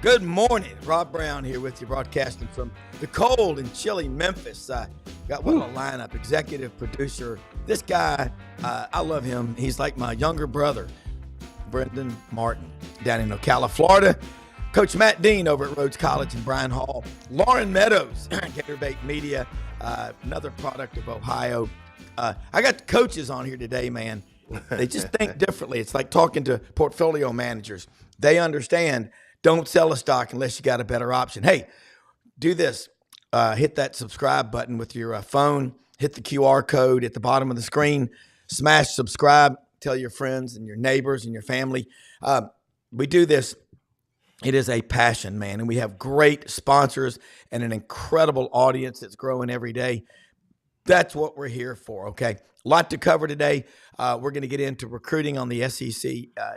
Good morning. Rob Browne here with you, broadcasting from the cold and chilly Memphis. Got what a lineup. Executive producer. This guy, I love him. He's like my younger brother, Brendan Martin, down in Ocala, Florida. Coach Matt Dean over at Rhodes College in Bryan Hall. Lauren Meadows, Gatorbait Media, another product of Ohio. I got the coaches on here today, man. They just think differently. It's like talking to portfolio managers. They understand. Don't sell a stock unless you got a better option. Hey, do this. Hit that subscribe button with your phone. Hit the QR code at the bottom of the screen. Smash subscribe. Tell your friends and your neighbors and your family. We do this. It is a passion, man. And we have great sponsors and an incredible audience that's growing every day. That's what we're here for, okay? A lot to cover today. We're going to get into recruiting on the SEC.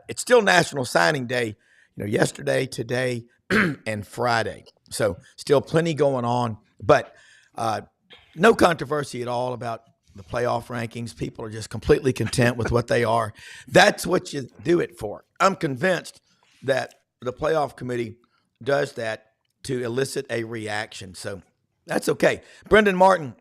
It's still National Signing Day. Yesterday, today, and Friday. So still plenty going on, but no controversy at all about the playoff rankings. People are just completely content with what they are. That's what you do it for. I'm convinced that the playoff committee does that to elicit a reaction. So that's okay. Brendan Martin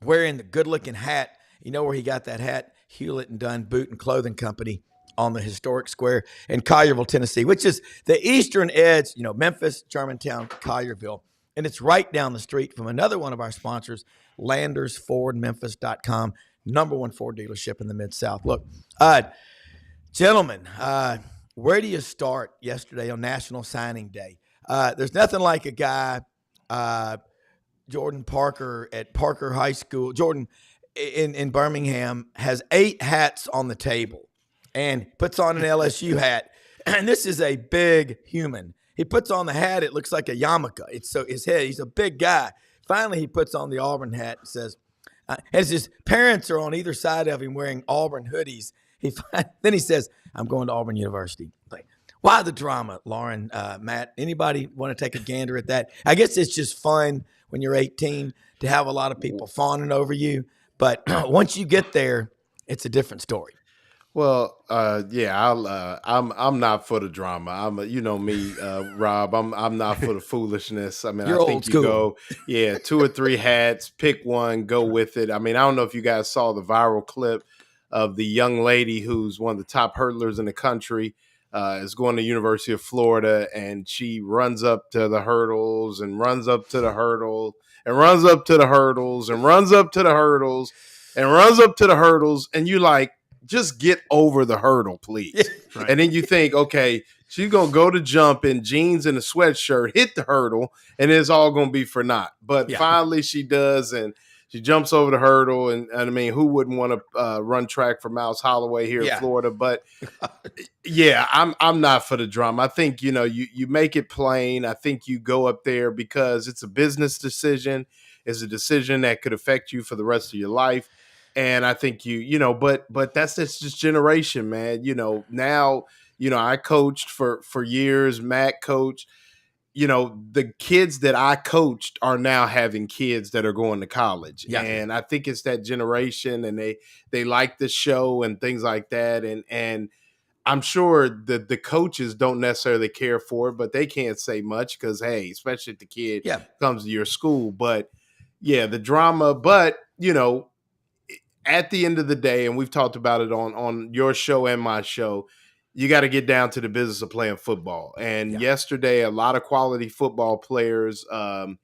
wearing the good-looking hat. You know where he got that hat? Hewlett and Dunn Boot and Clothing Company on the historic square in Collierville, Tennessee, which is the eastern edge, Memphis, Germantown, Collierville. And it's right down the street from another one of our sponsors, LandersFordMemphis.com, number one Ford dealership in the Mid-South. Look, gentlemen, where do you start yesterday on National Signing Day? There's nothing like a guy, Jordan Parker at Parker High School. Jordan in Birmingham has 8 hats on the table. And puts on an LSU hat. And this is a big human. He puts on the hat. It looks like a yarmulke. It's so his head. He's a big guy. Finally, he puts on the Auburn hat and says, as his parents are on either side of him wearing Auburn hoodies, then he says, I'm going to Auburn University. Like, why the drama, Lauren, Matt? Anybody want to take a gander at that? I guess it's just fun when you're 18 to have a lot of people fawning over you. But once you get there, it's a different story. Well, I'm not for the drama. You know me, Rob. I'm not for the foolishness. I mean, You're I think old school. you go, 2 or 3 hats, pick one, go with it. I mean, I don't know if you guys saw the viral clip of the young lady who's one of the top hurdlers in the country, is going to University of Florida, and she runs up to the hurdles and runs up to the hurdle and runs up to the hurdles and runs up to the hurdles and runs up to the hurdles, and you like, just get over the hurdle, please. Right. And then you think, okay, she's going to go to jump in jeans and a sweatshirt, hit the hurdle, and it's all going to be for naught. But finally she does, and she jumps over the hurdle. And I mean, who wouldn't want to run track for Miles Holloway here in Florida? But I'm not for the drama. I think, you make it plain. I think you go up there because it's a business decision. It's a decision that could affect you for the rest of your life. And I think but that's just generation, man. Now, I coached for years, Matt coached, the kids that I coached are now having kids that are going to college. Yeah. And I think it's that generation, and they like the show and things like that. And I'm sure that the coaches don't necessarily care for it, but they can't say much because, hey, especially if the kid comes to your school. But the drama, but at the end of the day, and we've talked about it on your show and my show, you got to get down to the business of playing football. And yesterday, a lot of quality football players, are going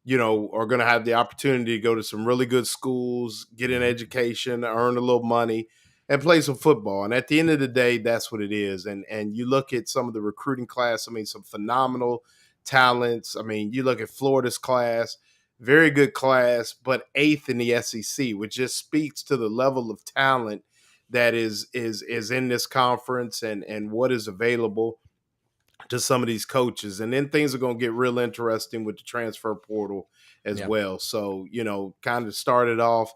to have the opportunity to go to some really good schools, get an education, earn a little money, and play some football. And at the end of the day, that's what it is. And you look at some of the recruiting class, I mean, some phenomenal talents. I mean, you look at Florida's class, very good class, but 8th in the SEC, which just speaks to the level of talent that is in this conference and what is available to some of these coaches. And then things are going to get real interesting with the transfer portal as well. So, kind of started off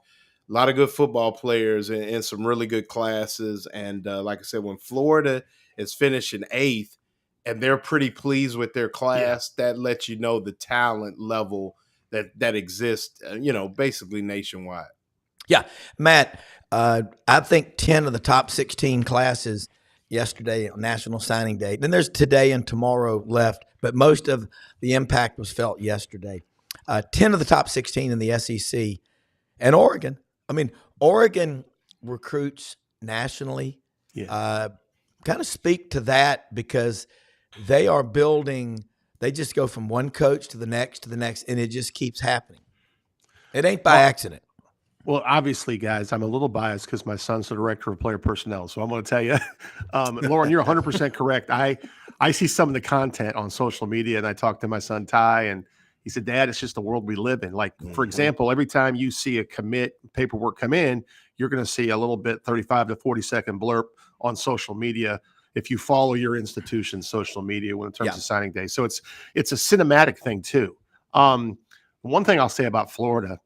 a lot of good football players and some really good classes. And like I said, when Florida is finishing 8th and they're pretty pleased with their class, that lets you know the talent level that exists, basically nationwide. Yeah, Matt, I think 10 of the top 16 classes yesterday on National Signing Day. Then there's today and tomorrow left, but most of the impact was felt yesterday. 10 of the top 16 in the SEC and Oregon. I mean, Oregon recruits nationally. Yeah. Kind of speak to that because they are building. They just go from one coach to the next, and it just keeps happening. It ain't by accident. Well, obviously, guys, I'm a little biased because my son's the director of player personnel. So I'm going to tell you, Lauren, you're 100% correct. I see some of the content on social media, and I talked to my son, Ty, and he said, Dad, it's just the world we live in. Like, for example, every time you see a commit paperwork come in, you're going to see a little bit 35 to 40-second blurb on social media if you follow your institution's social media in terms of signing day. So it's a cinematic thing, too. One thing I'll say about Florida,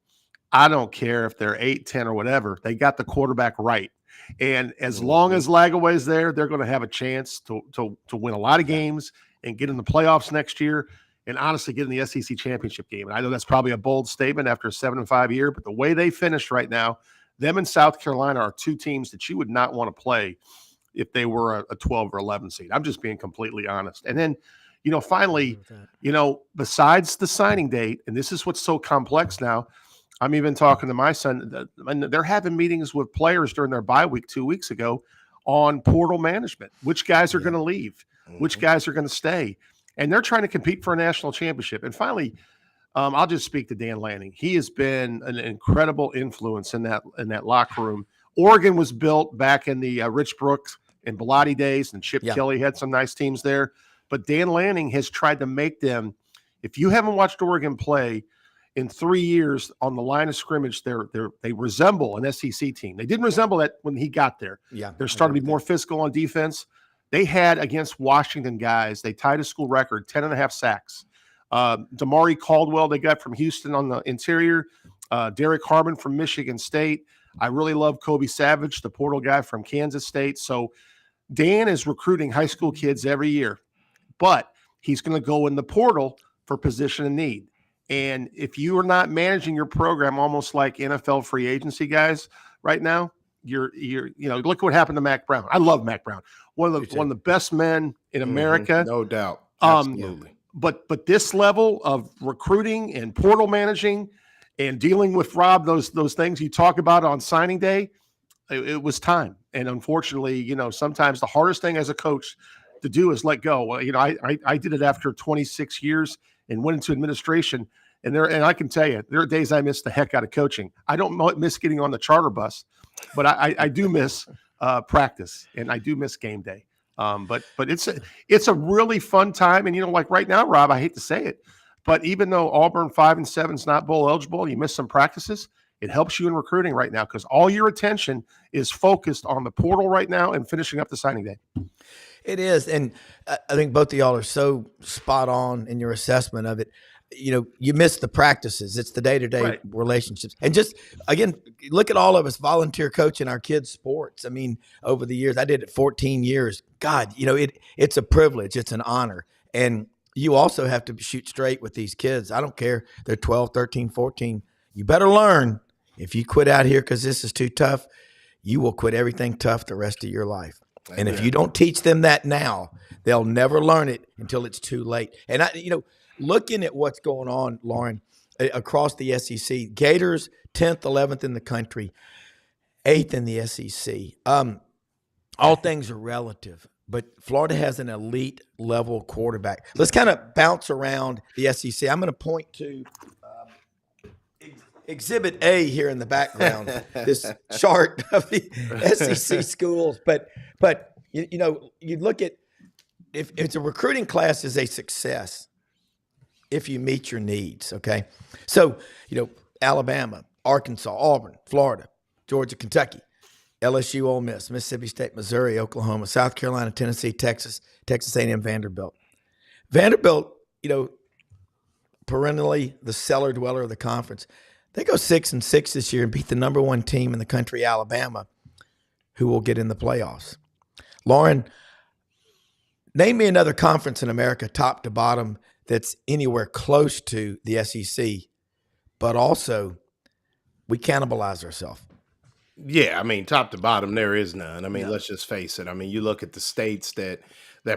I don't care if they're 8, 10, or whatever. They got the quarterback right. And as long as Lagaway's there, they're going to have a chance to win a lot of games and get in the playoffs next year and honestly get in the SEC championship game. And I know that's probably a bold statement after a 7-5 year, but the way they finished right now, them and South Carolina are two teams that you would not want to play if they were a 12 or 11 seed. I'm just being completely honest. And then, finally, besides the signing date, and this is what's so complex now, I'm even talking to my son, and they're having meetings with players during their bye week 2 weeks ago on portal management, which guys are going to leave, which guys are going to stay. And they're trying to compete for a national championship. And finally, I'll just speak to Dan Lanning. He has been an incredible influence in that locker room. Oregon was built back in the Rich Brooks and Bellotti days, and Chip Kelly had some nice teams there. But Dan Lanning has tried to make them, if you haven't watched Oregon play, in 3 years on the line of scrimmage, they resemble an SEC team. They didn't resemble that when he got there. Yeah, they're starting to be more physical on defense. They had against Washington guys, they tied a school record, 10.5 sacks. Damari Caldwell, they got from Houston on the interior. Derek Harmon from Michigan State. I really love Kobe Savage, the portal guy from Kansas State. So Dan is recruiting high school kids every year, but he's going to go in the portal for position and need. And if you are not managing your program almost like NFL free agency guys right now, you're look what happened to Mac Browne. I love Mac Browne. One of the best men in America. No doubt. Absolutely. But this level of recruiting and portal managing and dealing with Rob, those things you talk about on signing day, it was time. And unfortunately, sometimes the hardest thing as a coach to do is let go. Well, I did it after 26 years and went into administration. And I can tell you, there are days I miss the heck out of coaching. I don't miss getting on the charter bus, but I do miss practice, and I do miss game day. But it's a really fun time. And, like right now, Rob, I hate to say it, but even though Auburn 5-7 is not bowl eligible, you miss some practices, it helps you in recruiting right now because all your attention is focused on the portal right now and finishing up the signing day. It is. And I think both of y'all are so spot on in your assessment of it. You miss the practices. It's the day-to-day relationships. And just, again, look at all of us volunteer coaching our kids' sports. I mean, over the years, I did it 14 years. God, it's a privilege. It's an honor. And you also have to shoot straight with these kids. I don't care. They're 12, 13, 14. You better learn. If you quit out here because this is too tough, you will quit everything tough the rest of your life. And if you don't teach them that now, they'll never learn it until it's too late. And looking at what's going on, Lauren, across the SEC, Gators 10th, 11th in the country, 8th in the SEC. All things are relative, but Florida has an elite level quarterback. Let's kind of bounce around the SEC. I'm going to point to Exhibit A here in the background, this chart of the SEC schools. But you look at if it's a recruiting class is a success if you meet your needs, okay? So, Alabama, Arkansas, Auburn, Florida, Georgia, Kentucky, LSU, Ole Miss, Mississippi State, Missouri, Oklahoma, South Carolina, Tennessee, Texas A&M, Vanderbilt. Vanderbilt, perennially the cellar dweller of the conference. They go 6-6 this year and beat the number one team in the country, Alabama, who will get in the playoffs. Lauren, name me another conference in America, top to bottom, that's anywhere close to the SEC, but also we cannibalize ourselves. Yeah, I mean, top to bottom, there is none. I mean, No. let's just face it. I mean, you look at the states that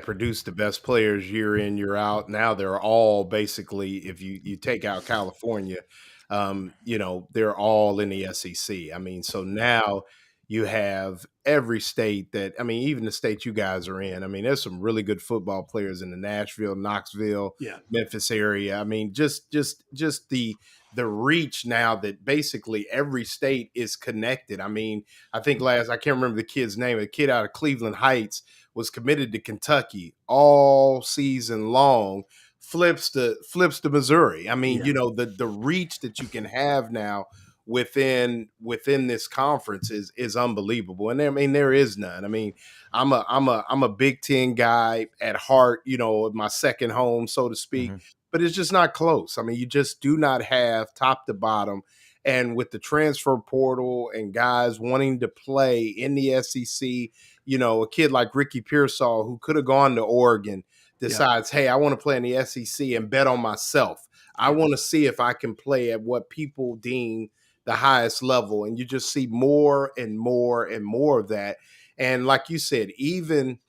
produce the best players year in, year out. Now they're all basically, if you take out California, they're all in the SEC. I mean, so now you have every state that, I mean, even the state you guys are in. I mean, there's some really good football players in the Nashville, Knoxville, Yeah. Memphis area. I mean, just the reach now that basically every state is connected. I mean, I think I can't remember the kid's name, a kid out of Cleveland Heights was committed to Kentucky all season long, flips to Missouri. I mean, Yeah. the reach that you can have now within this conference is unbelievable. And I mean, there is none. I mean, I'm a Big Ten guy at heart, my second home, so to speak. Mm-hmm. But it's just not close. I mean, you just do not have top to bottom. And with the transfer portal and guys wanting to play in the SEC, a kid like Ricky Pearsall, who could have gone to Oregon, decides, hey, I want to play in the SEC and bet on myself. I want to see if I can play at what people deem the highest level. And you just see more and more and more of that. And like you said, even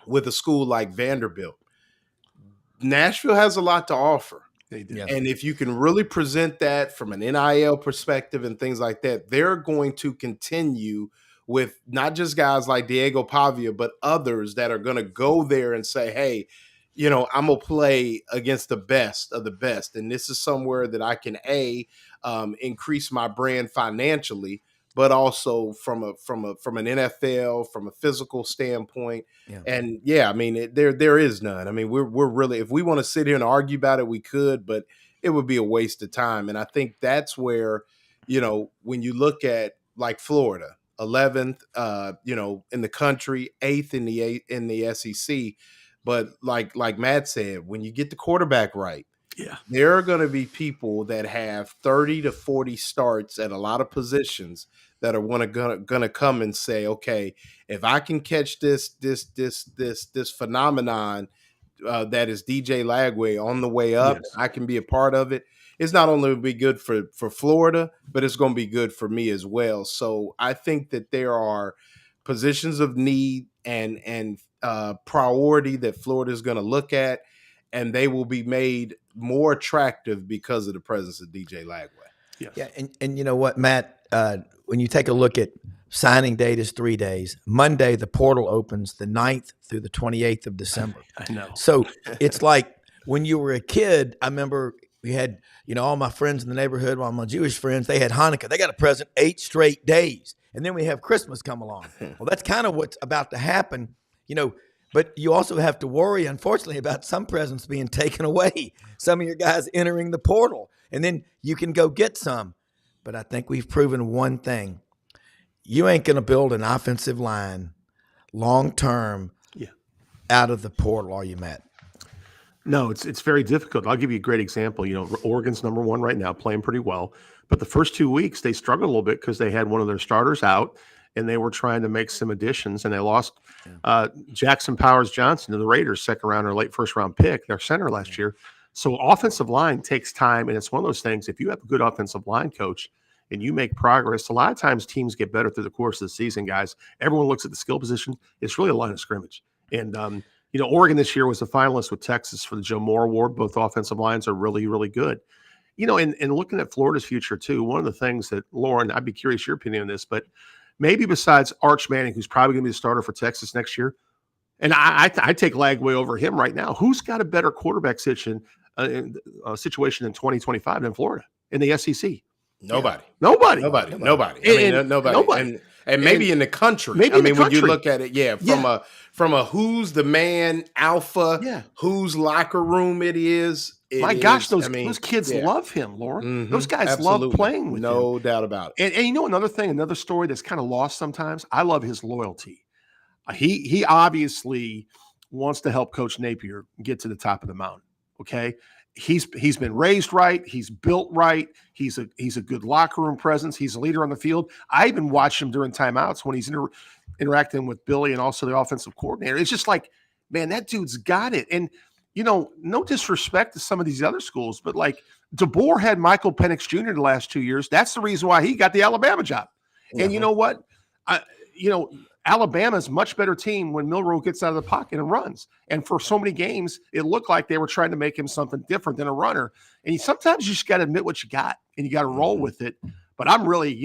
with a school like Vanderbilt, Nashville has a lot to offer. They do. Yes. And if you can really present that from an NIL perspective and things like that, they're going to continue with not just guys like Diego Pavia, but others that are going to go there and say, hey, I'm going to play against the best of the best. And this is somewhere that I can, increase my brand financially, but also from an NFL, from a physical standpoint. Yeah. And yeah, I mean, there is none. I mean, we're really, if we want to sit here and argue about it, we could, but it would be a waste of time. And I think that's where, when you look at like Florida, 11th, in the country, 8th in the SEC. But like Matt said, when you get the quarterback right, Yeah. there are going to be people that have 30 to 40 starts at a lot of positions that are going to come and say, okay, if I can catch this phenomenon that is DJ Lagway on the way up, Yes. I can be a part of it. It's not only be good for Florida, but it's going to be good for me as well. So I think that there are positions of need and priority that Florida is going to look at, and they will be made more attractive because of the presence of DJ Lagway. Yes. Yeah, and you know what, Matt? When you take a look at signing date is 3 days. Monday, the portal opens the 9th through the 28th of December. I know. So it's like when you were a kid, I remember we had, all my friends in the neighborhood, all my Jewish friends, they had Hanukkah. They got a present 8 straight days. And then we have Christmas come along. Well, that's kind of what's about to happen, but you also have to worry, unfortunately, about some presents being taken away. Some of your guys entering the portal, and then you can go get some. But I think we've proven one thing. You ain't going to build an offensive line long-term out of the portal, are you, Matt? No, it's very difficult. I'll give you a great example. Oregon's number one right now, playing pretty well. But the first 2 weeks, they struggled a little bit because they had one of their starters out, and they were trying to make some additions, and they lost Jackson Powers Johnson to the Raiders, second round or late first round pick, their center last year. So offensive line takes time, and it's one of those things. If you have a good offensive line coach and you make progress, a lot of times teams get better through the course of the season, guys. Everyone looks at the skill position. It's really a line of scrimmage. And, Oregon this year was a finalist with Texas for the Joe Moore Award. Both offensive lines are really, really good. And looking at Florida's future too, one of the things that, Lauren, I'd be curious your opinion on this, but maybe besides Arch Manning, who's probably going to be the starter for Texas next year, and I take Lagway over him right now. Who's got a better quarterback situation in 2025 than Florida in the SEC? Nobody. Nobody. I mean, nobody. And maybe in the country. Maybe in the country. When you look at it, from a who's the man alpha, whose locker room it is. My gosh, those kids love him, Lauren. Mm-hmm. Those guys love playing with him. No doubt about it. And another story that's kind of lost sometimes, I love his loyalty. He obviously wants to help Coach Napier get to the top of the mountain, okay? He's been raised right. He's built right. He's a good locker room presence. He's a leader on the field. I even watched him during timeouts when he's interacting with Billy and also the offensive coordinator. It's just like, man, that dude's got it. And, no disrespect to some of these other schools, but like DeBoer had Michael Penix Jr. the last 2 years. That's the reason why he got the Alabama job. And you know what? You know, Alabama's much better team when Milroe gets out of the pocket and runs. And for so many games, it looked like they were trying to make him something different than a runner. And sometimes you just got to admit what you got and you got to roll with it. But I'm really,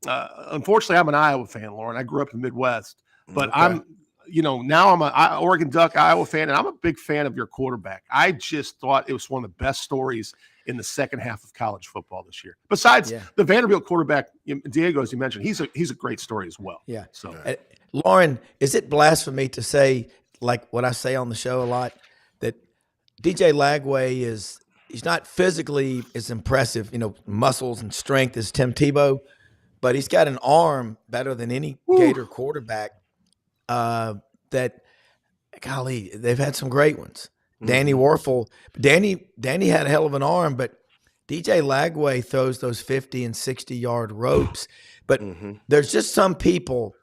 unfortunately, I'm an Iowa fan, Lauren. I grew up in the Midwest, but I'm now I'm a Oregon Duck, Iowa fan, and I'm a big fan of your quarterback. I just thought it was one of the best stories in the second half of college football this year. Besides the Vanderbilt quarterback, Diego, as you mentioned, he's a great story as well. Yeah. So, Lauren, is it blasphemy to say, like what I say on the show a lot, that DJ Lagway he's not physically as impressive, muscles and strength as Tim Tebow, but he's got an arm better than any Gator quarterback. That, golly, they've had some great ones. Danny Warfel, Danny had a hell of an arm, but DJ Lagway throws those 50 and 60-yard ropes. But there's just some people.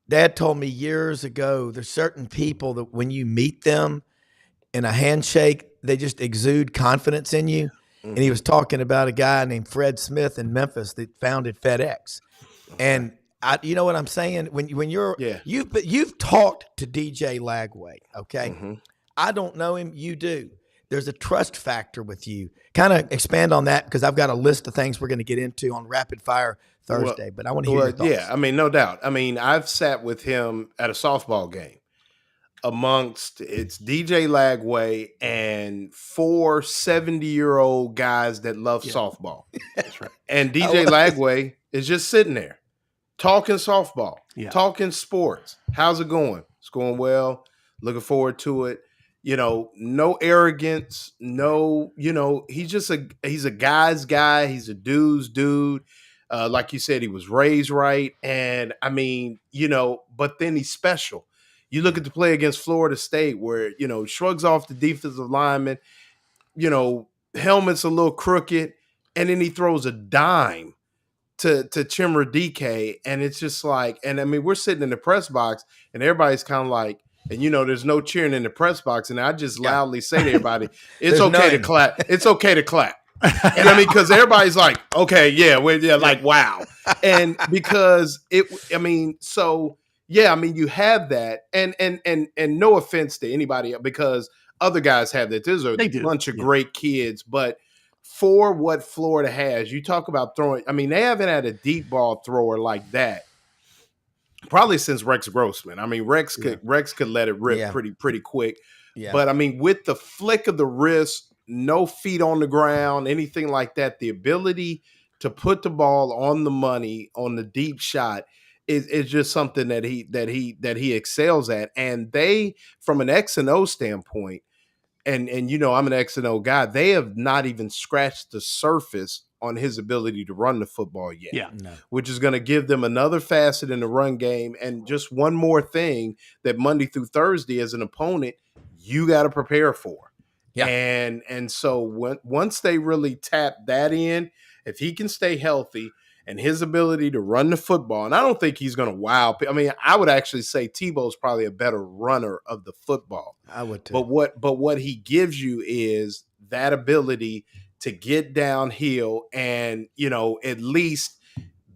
Dad told me years ago, there's certain people that when you meet them in a handshake, they just exude confidence in you. And he was talking about a guy named Fred Smith in Memphis that founded FedEx. And you know what I'm saying? When you're you've talked to DJ Lagway, okay? I don't know him. You do. There's a trust factor with you. Kind of expand on that because I've got a list of things we're going to get into on Rapid Fire Thursday. But I want to hear your thoughts. Yeah, I mean, no doubt. I mean, I've sat with him at a softball game amongst it's DJ Lagway and 4 70-year-old guys that love softball. That's right. And DJ Lagway is just sitting there talking softball, talking sports. How's it going? It's going well. Looking forward to it. No arrogance, he's a guy's guy. He's a dude's dude. Like you said, he was raised right. And I mean, but then he's special. You look at the play against Florida State where, shrugs off the defensive lineman, helmet's a little crooked, and then he throws a dime to Chimera, and it's just like, and I mean, we're sitting in the press box and everybody's kind of like, and there's no cheering in the press box, and I just loudly say to everybody, "It's okay to clap. It's okay to clap." And I mean, because everybody's like, "Okay, like wow," and because you have that, and no offense to anybody, because other guys have that. There's a bunch of great kids, but for what Florida has, you talk about throwing. I mean, they haven't had a deep ball thrower like that probably since Rex Grossman. I mean, Rex could let it rip pretty quick. Yeah. But I mean, with the flick of the wrist, no feet on the ground, anything like that, the ability to put the ball on the money on the deep shot is just something that he excels at. And they, from an X and O standpoint, and I'm an X and O guy, they have not even scratched the surface on his ability to run the football yet, which is going to give them another facet in the run game. And just one more thing that Monday through Thursday as an opponent, you got to prepare for. Yeah. And so once they really tap that in, if he can stay healthy and his ability to run the football, and I don't think he's going to wow. I mean, I would actually say Tebow's probably a better runner of the football. I would too. But what he gives you is that ability to get downhill and, at least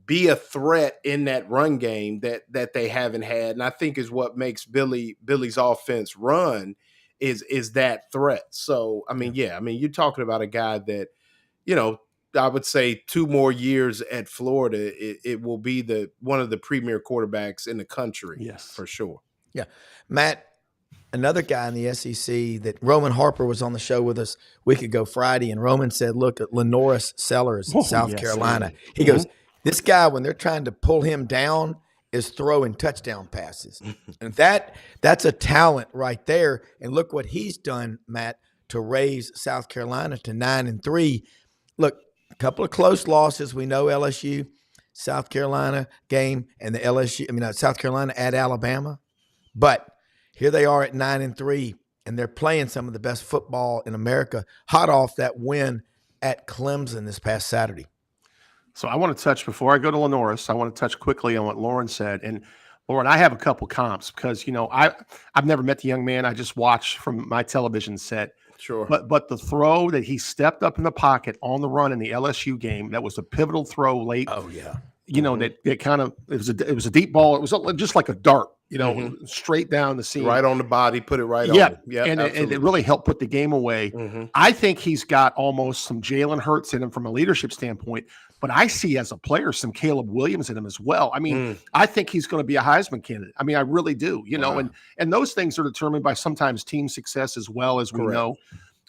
be a threat in that run game that they haven't had. And I think is what makes Billy's offense run is that threat. So, I mean, you're talking about a guy that, I would say 2 more years at Florida, it will be one of the premier quarterbacks in the country. Yes, for sure. Yeah. Matt, another guy in the SEC that Roman Harper was on the show with us a week ago Friday, and Roman said, look at Lenoris Sellers, South Carolina. He goes, this guy, when they're trying to pull him down, is throwing touchdown passes. And that's a talent right there. And look what he's done, Matt, to raise South Carolina to 9-3. Look, a couple of close losses. We know LSU, South Carolina game, and South Carolina at Alabama. But here they are at 9-3, and they're playing some of the best football in America, hot off that win at Clemson this past Saturday. So I want to touch, before I go to Lenoris, I want to touch quickly on what Lauren said. And Lauren, I have a couple comps because, I've never met the young man. I just watch from my television set. Sure. But the throw that he stepped up in the pocket on the run in the LSU game, that was a pivotal throw late. Oh, yeah. you know, that kind of, it was a deep ball. It was just like a dart, you know, straight down the seam. Right on the body, put it right Yeah. on. Yeah, and it really helped put the game away. I think he's got almost some Jalen Hurts in him from a leadership standpoint, but I see as a player some Caleb Williams in him as well. I mean, I think he's going to be a Heisman candidate. I mean, I really do, you know, and those things are determined by sometimes team success as well, as we know.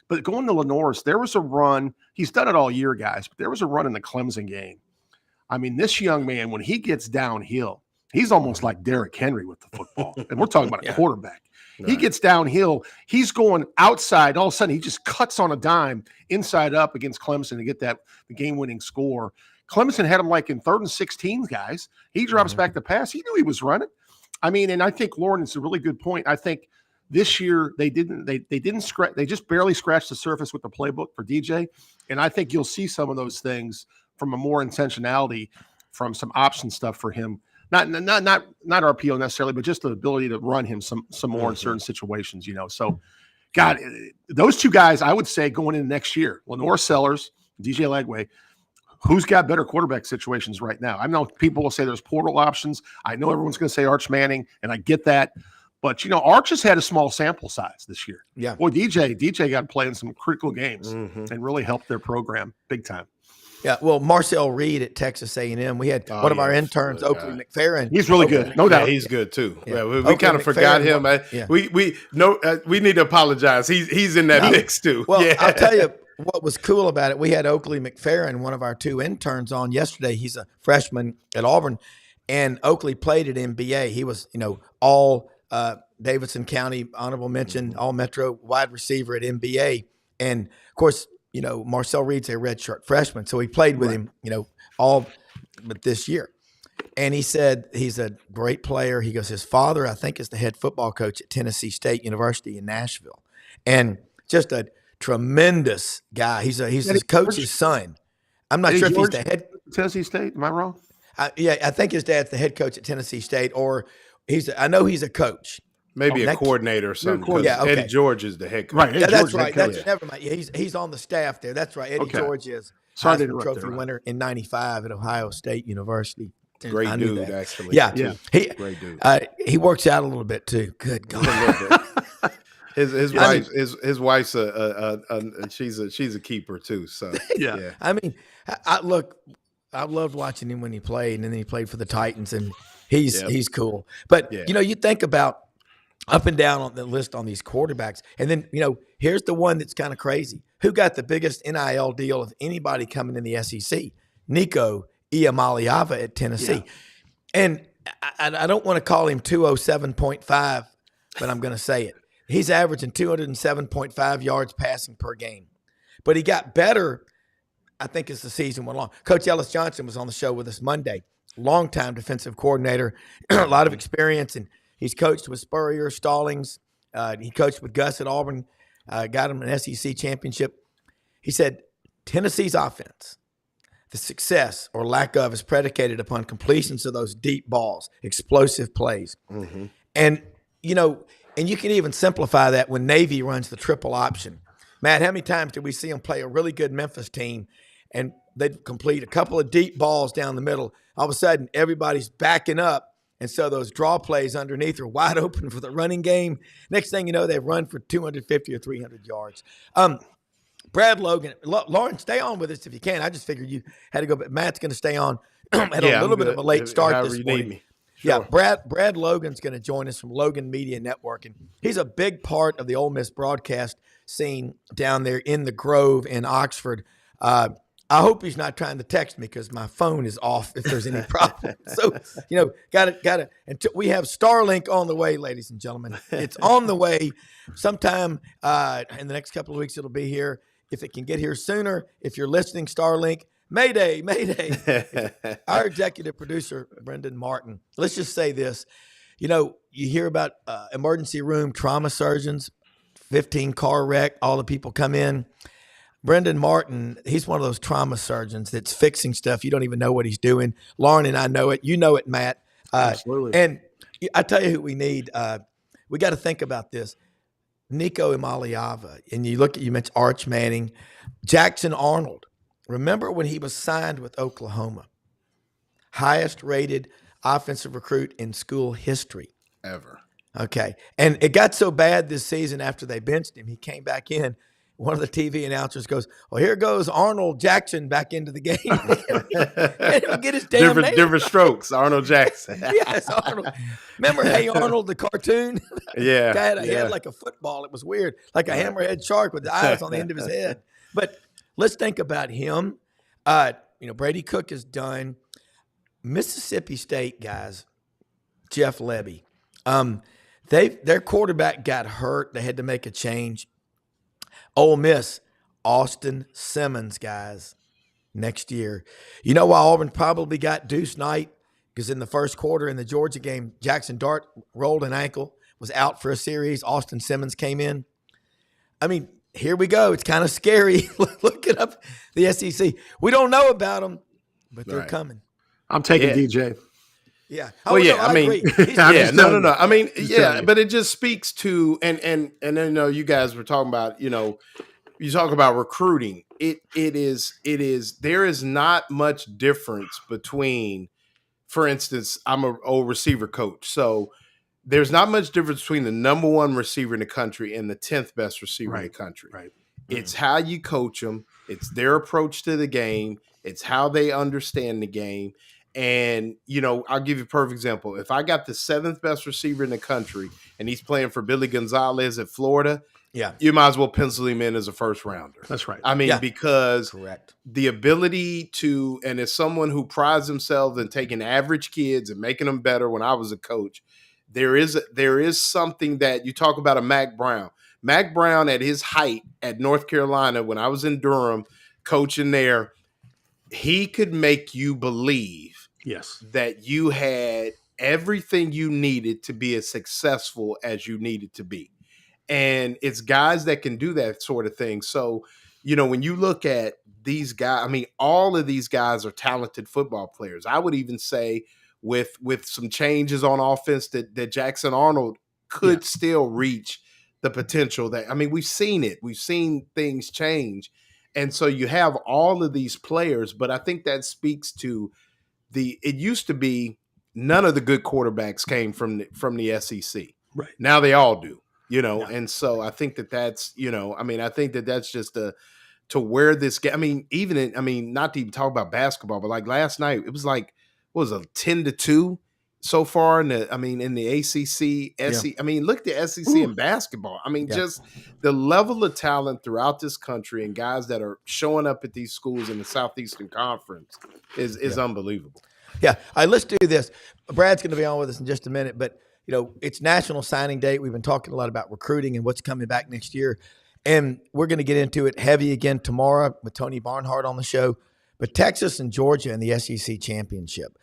But going to Lenore's, there was a run. He's done it all year, guys, but there was a run in the Clemson game. I mean, this young man, when he gets downhill, he's almost like Derrick Henry with the football. And we're talking about a quarterback. He gets downhill. He's going outside. All of a sudden, he just cuts on a dime inside up against Clemson to get the game-winning score. Clemson had him like in 3rd and 16, guys. He drops back the pass. He knew he was running. I mean, and I think, Lauren, it's a really good point. I think this year they didn't scratch. They just barely scratched the surface with the playbook for DJ. And I think you'll see some of those things from a more intentionality, from some option stuff for him. Not RPO necessarily, but just the ability to run him some more in certain situations, you know. So, God, those two guys, I would say going into next year, Lenore Sellers, DJ Lagway, who's got better quarterback situations right now? I know people will say there's portal options. I know everyone's going to say Arch Manning, and I get that. But, you know, Arch has had a small sample size this year. Yeah. Boy, DJ got to play in some critical games and really helped their program big time. Yeah, well, Marcel Reed at Texas A&M. We had one of our interns, Oakley McFerrin. He's really good, no doubt. Yeah, he's good too. Yeah, we kind of forgot him. We need to apologize. He's in that mix too. Well, I'll tell you what was cool about it. We had Oakley McFerrin, one of our 2 interns, on yesterday. He's a freshman at Auburn, and Oakley played at MBA. He was, you know, all Davidson County honorable mention, all Metro wide receiver at MBA, and of course, you know, Marcel Reed's a redshirt freshman, so he played with him, you know, all but this year. And he said he's a great player. He goes, his father, I think, is the head football coach at Tennessee State University in Nashville, and just a tremendous guy. He's his coach's son. I'm not sure if he's the head Tennessee State. Am I wrong? Yeah, I think his dad's the head coach at Tennessee State, or I know he's a coach. Maybe a coordinator or something. Yeah, okay. Eddie George is the head coach. Right, yeah, that's right. Never mind. Yeah, he's on the staff there. That's right. Eddie George is Heisman Trophy winner in ‘95 at Ohio State University. Great dude, actually. Yeah. Great dude. He works out a little bit too. Good God. His wife's she's a keeper too. So yeah. I mean, I loved watching him when he played, and then he played for the Titans, and he's cool. But you know, you think about up and down on the list on these quarterbacks. And then, you know, here's the one that's kind of crazy. Who got the biggest NIL deal of anybody coming in the SEC? Nico Iamaleava at Tennessee. Yeah. And I don't want to call him 207.5, but I'm going to say it. He's averaging 207.5 yards passing per game. But he got better, I think, as the season went along. Coach Ellis Johnson was on the show with us Monday. Longtime defensive coordinator, a lot of experience, and he's coached with Spurrier, Stallings. He coached with Gus at Auburn, got him an SEC championship. He said, Tennessee's offense, the success or lack of, is predicated upon completions of those deep balls, explosive plays. And, you know, and you can even simplify that when Navy runs the triple option. Matt, how many times did we see them play a really good Memphis team and they'd complete a couple of deep balls down the middle? All of a sudden, everybody's backing up. And so those draw plays underneath are wide open for the running game. Next thing you know, they've run for 250 or 300 yards. Brad Logan, Lauren, stay on with us if you can. I just figured you had to go, but Matt's going to stay on at a little bit of a late start this morning. Sure. Yeah, Brad Logan's going to join us from Logan Media Network, and he's a big part of the Ole Miss broadcast scene down there in the Grove in Oxford. I hope he's not trying to text me because my phone is off if there's any problem. So, you know, got to. And we have Starlink on the way, ladies and gentlemen. It's on the way. Sometime in the next couple of weeks, it'll be here. If it can get here sooner, if you're listening, Starlink, Mayday, Mayday. Our executive producer, Brendan Martin. Let's just say this. You know, you hear about emergency room trauma surgeons, 15-car wreck, all the people come in. Brendan Martin, he's one of those trauma surgeons that's fixing stuff. You don't even know what he's doing. Lauren and I know it. You know it, Matt. Absolutely. And I tell you who we need. We got to think about this. Nico Iamaleava. And you mentioned Arch Manning. Jackson Arnold. Remember when he was signed with Oklahoma? highest rated offensive recruit in school history. Ever. Okay. And it got so bad this season after they benched him, he came back in. One of the TV announcers goes, well, here goes Arnold Jackson back into the game. Can't even get his damn name. Different strokes. Arnold Jackson. Yes, Arnold. Remember Hey Arnold, the cartoon? Yeah. He had like a football. It was weird, like a hammerhead shark with the eyes on the end of his head. But let's think about him. Brady Cook is done. Mississippi State guys, Jeff Lebby. Their quarterback got hurt. They had to make a change. Ole Miss, Austin Simmons, guys, next year. You know why Auburn probably got Deuce Knight? Because in the first quarter in the Georgia game, Jackson Dart rolled an ankle, was out for a series. Austin Simmons came in. I mean, here we go. It's kind of scary looking up the SEC. We don't know about them, but they're coming. I'm taking DJ. Yeah. Well, yeah. I mean, no. I mean, but it just speaks to and then you guys were talking about, you talk about recruiting. It is there is not much difference between, for instance, I'm an old receiver coach, so there's not much difference between the number one receiver in the country and the 10th best receiver in the country. Right. It's how you coach them. It's their approach to the game. It's how they understand the game. And, I'll give you a perfect example. If I got the 7th best receiver in the country and he's playing for Billy Gonzalez at Florida, you might as well pencil him in as a first rounder. That's right. I mean, because the ability to, and as someone who prides himself in taking average kids and making them better when I was a coach, there is something that you talk about a Mac Brown. Mac Brown at his height at North Carolina, when I was in Durham coaching there, he could make you believe that you had everything you needed to be as successful as you needed to be. And it's guys that can do that sort of thing. So, when you look at these guys, I mean, all of these guys are talented football players. I would even say with some changes on offense that Jackson Arnold could still reach the potential that, I mean, we've seen it. We've seen things change. And so you have all of these players, but I think that speaks to it used to be none of the good quarterbacks came from the SEC. Right. Now they all do, and so I think that's, I think that's just to where this game, not to even talk about basketball, but like last night, it was like, what was it, 10-2 so far in the ACC, SEC. I mean, look at the SEC in basketball. I mean, just the level of talent throughout this country and guys that are showing up at these schools in the Southeastern Conference is unbelievable. Yeah. All right, let's do this. Brad's going to be on with us in just a minute, but it's National Signing Day. We've been talking a lot about recruiting and what's coming back next year. And we're going to get into it heavy again tomorrow with Tony Barnhart on the show. But Texas and Georgia in the SEC championship.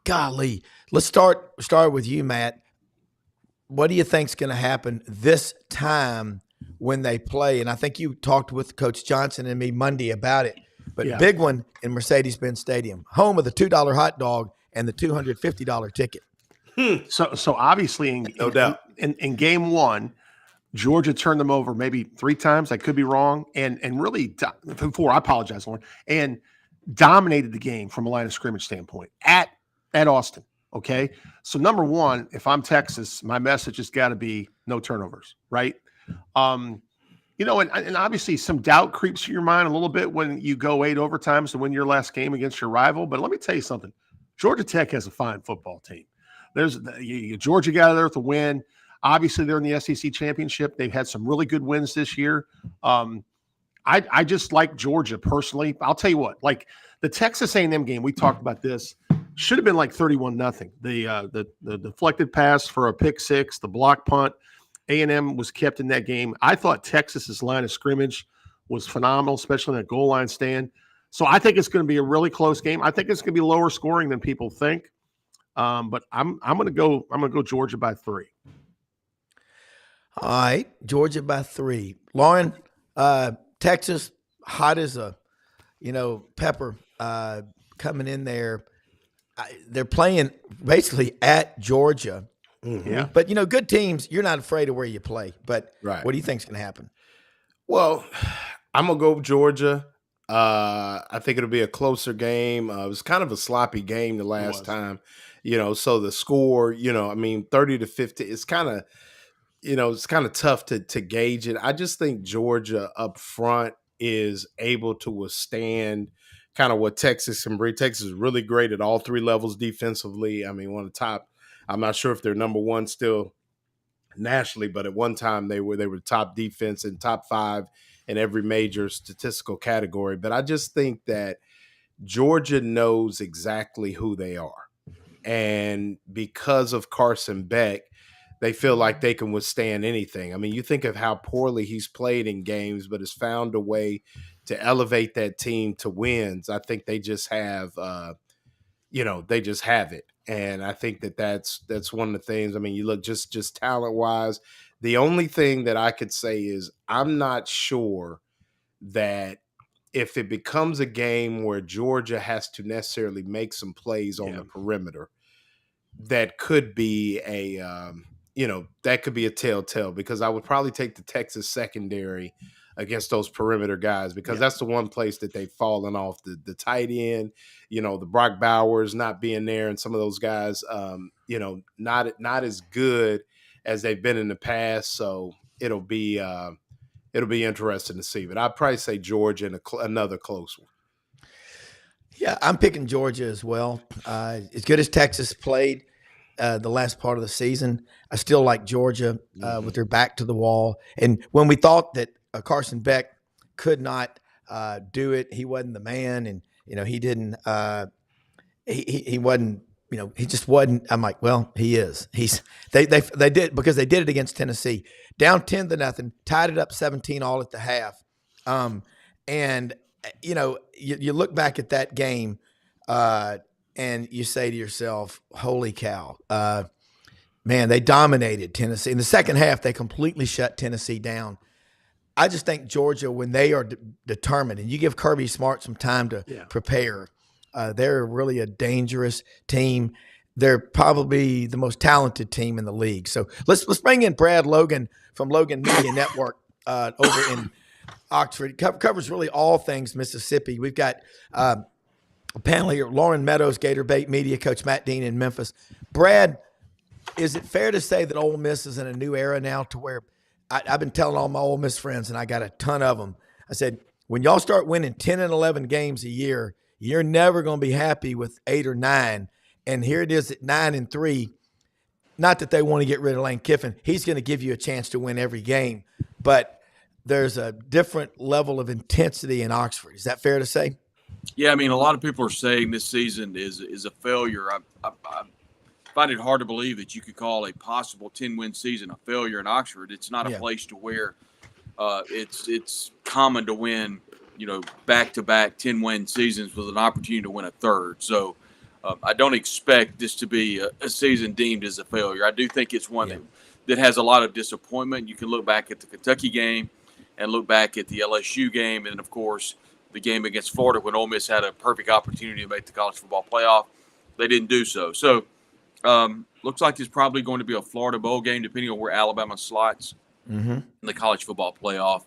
Golly, let's start with you, Matt. What do you think's going to happen this time when they play? And I think you talked with Coach Johnson and me Monday about it. But big one in Mercedes-Benz Stadium, home of the $2 hot dog and the $250 ticket. So obviously, no doubt, in game one, Georgia turned them over maybe 3 times. I could be wrong, and really 4. I apologize, Lauren, and dominated the game from a line of scrimmage standpoint at Austin. Okay, so number one, if I'm Texas, my message has got to be no turnovers, right? And obviously some doubt creeps through your mind a little bit when you go 8 overtimes to win your last game against your rival. But let me tell you something. Georgia Tech has a fine football team. Georgia got there with a win. Obviously, they're in the SEC championship. They've had some really good wins this year. I just like Georgia personally. I'll tell you what, like the Texas A&M game, we talked about this, should have been like 31-0. The deflected pass for a pick six, the block punt, A&M was kept in that game. I thought Texas's line of scrimmage was phenomenal, especially in that goal line stand. So I think it's going to be a really close game. I think it's going to be lower scoring than people think. But I'm going to go Georgia by 3. All right, Georgia by 3. Lauren, Texas, hot as a pepper, coming in there. They're playing basically at Georgia. Mm-hmm. Yeah. But, good teams, you're not afraid of where you play. But what do you think's going to happen? Well, I'm going to go Georgia. I think it'll be a closer game. It was kind of a sloppy game the last time, so the score, 30-50, it's kind of tough to gauge it. I just think Georgia up front is able to withstand kind of what Texas can bring. Texas is really great at all three levels defensively. I mean, one of the top, I'm not sure if they're number one still nationally, but at one time they were top defense and top 5 in every major statistical category. But I just think that Georgia knows exactly who they are. And because of Carson Beck, they feel like they can withstand anything. I mean, you think of how poorly he's played in games, but has found a way to elevate that team to wins. I think they just have, they just have it. And I think that's one of the things. I mean, you look just talent wise. The only thing that I could say is I'm not sure that if it becomes a game where Georgia has to necessarily make some plays on the perimeter, that could be that could be a telltale, because I would probably take the Texas secondary against those perimeter guys, because that's the one place that they've fallen off. The tight end, the Brock Bowers not being there, and some of those guys, not as good as they've been in the past. So it'll be interesting to see. But I'd probably say Georgia and another close one. Yeah, I'm picking Georgia as well. As good as Texas played the last part of the season, I still like Georgia with their back to the wall. And when we thought that Carson Beck could not do it, he wasn't the man, and he didn't. He wasn't. He just wasn't. I'm like, well, he is. They did, because they did it against Tennessee, down 10-0, tied it up 17 all at the half, and you look back at that game, and you say to yourself, holy cow, man, they dominated Tennessee. In the second half, they completely shut Tennessee down. I just think Georgia, when they are determined, and you give Kirby Smart some time to prepare, they're really a dangerous team. They're probably the most talented team in the league. So let's bring in Brad Logan from Logan Media Network over in Oxford. Covers really all things Mississippi. We've got a panel here: Lauren Meadows, Gator Bait Media, Coach Matt Dean in Memphis. Brad, is it fair to say that Ole Miss is in a new era now, to where I've been telling all my Ole Miss friends, and I got a ton of them, I said, when y'all start winning 10 and 11 games a year, you're never going to be happy with 8 or 9. And here it is at 9-3. Not that they want to get rid of Lane Kiffin. He's going to give you a chance to win every game. But there's a different level of intensity in Oxford. Is that fair to say? Yeah, I mean, a lot of people are saying this season is a failure. I find it hard to believe that you could call a possible 10-win season a failure in Oxford. It's not a place to where it's common to win, back-to-back 10-win seasons with an opportunity to win a third. So I don't expect this to be a season deemed as a failure. I do think it's one that has a lot of disappointment. You can look back at the Kentucky game and look back at the LSU game, and, of course, the game against Florida when Ole Miss had a perfect opportunity to make the college football playoff. They didn't do so. So looks like it's probably going to be a Florida Bowl game, depending on where Alabama slots in the college football playoff.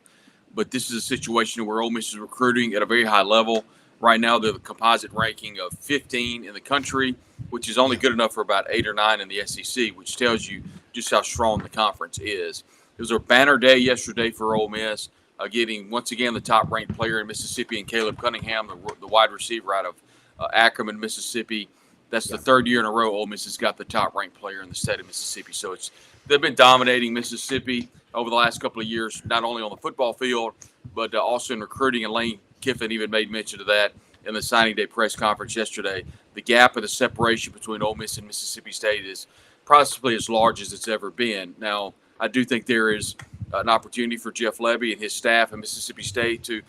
But this is a situation where Ole Miss is recruiting at a very high level. Right now, they're the composite ranking of 15 in the country, which is only good enough for about 8 or 9 in the SEC, which tells you just how strong the conference is. It was a banner day yesterday for Ole Miss, getting, once again, the top-ranked player in Mississippi, and Caleb Cunningham, the wide receiver out of Ackerman, Mississippi. That's the third year in a row Ole Miss has got the top-ranked player in the state of Mississippi. So they've been dominating Mississippi over the last couple of years, not only on the football field, but also in recruiting. And Lane Kiffin even made mention of that in the signing day press conference yesterday. The gap of the separation between Ole Miss and Mississippi State is possibly as large as it's ever been. Now, I do think there is an opportunity for Jeff Lebby and his staff at Mississippi State to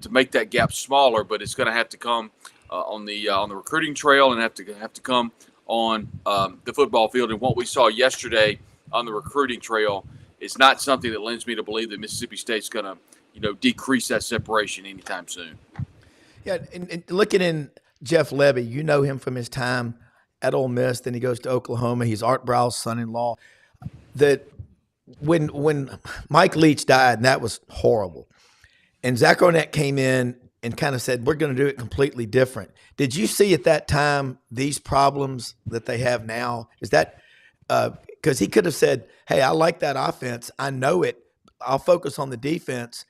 make that gap smaller, but it's going to have to come on the recruiting trail and have to come on the football field. And what we saw yesterday on the recruiting trail is not something that lends me to believe that Mississippi State's going to decrease that separation anytime soon. Yeah, and looking in Jeff Lebby, you know him from his time at Ole Miss. Then he goes to Oklahoma. He's Art Brow's son-in-law. That when Mike Leach died, and that was horrible, and Zach Arnett came in and kind of said, we're going to do it completely different. Did you see at that time these problems that they have now? Is that because he could have said, hey, I like that offense. I know it. I'll focus on the defense.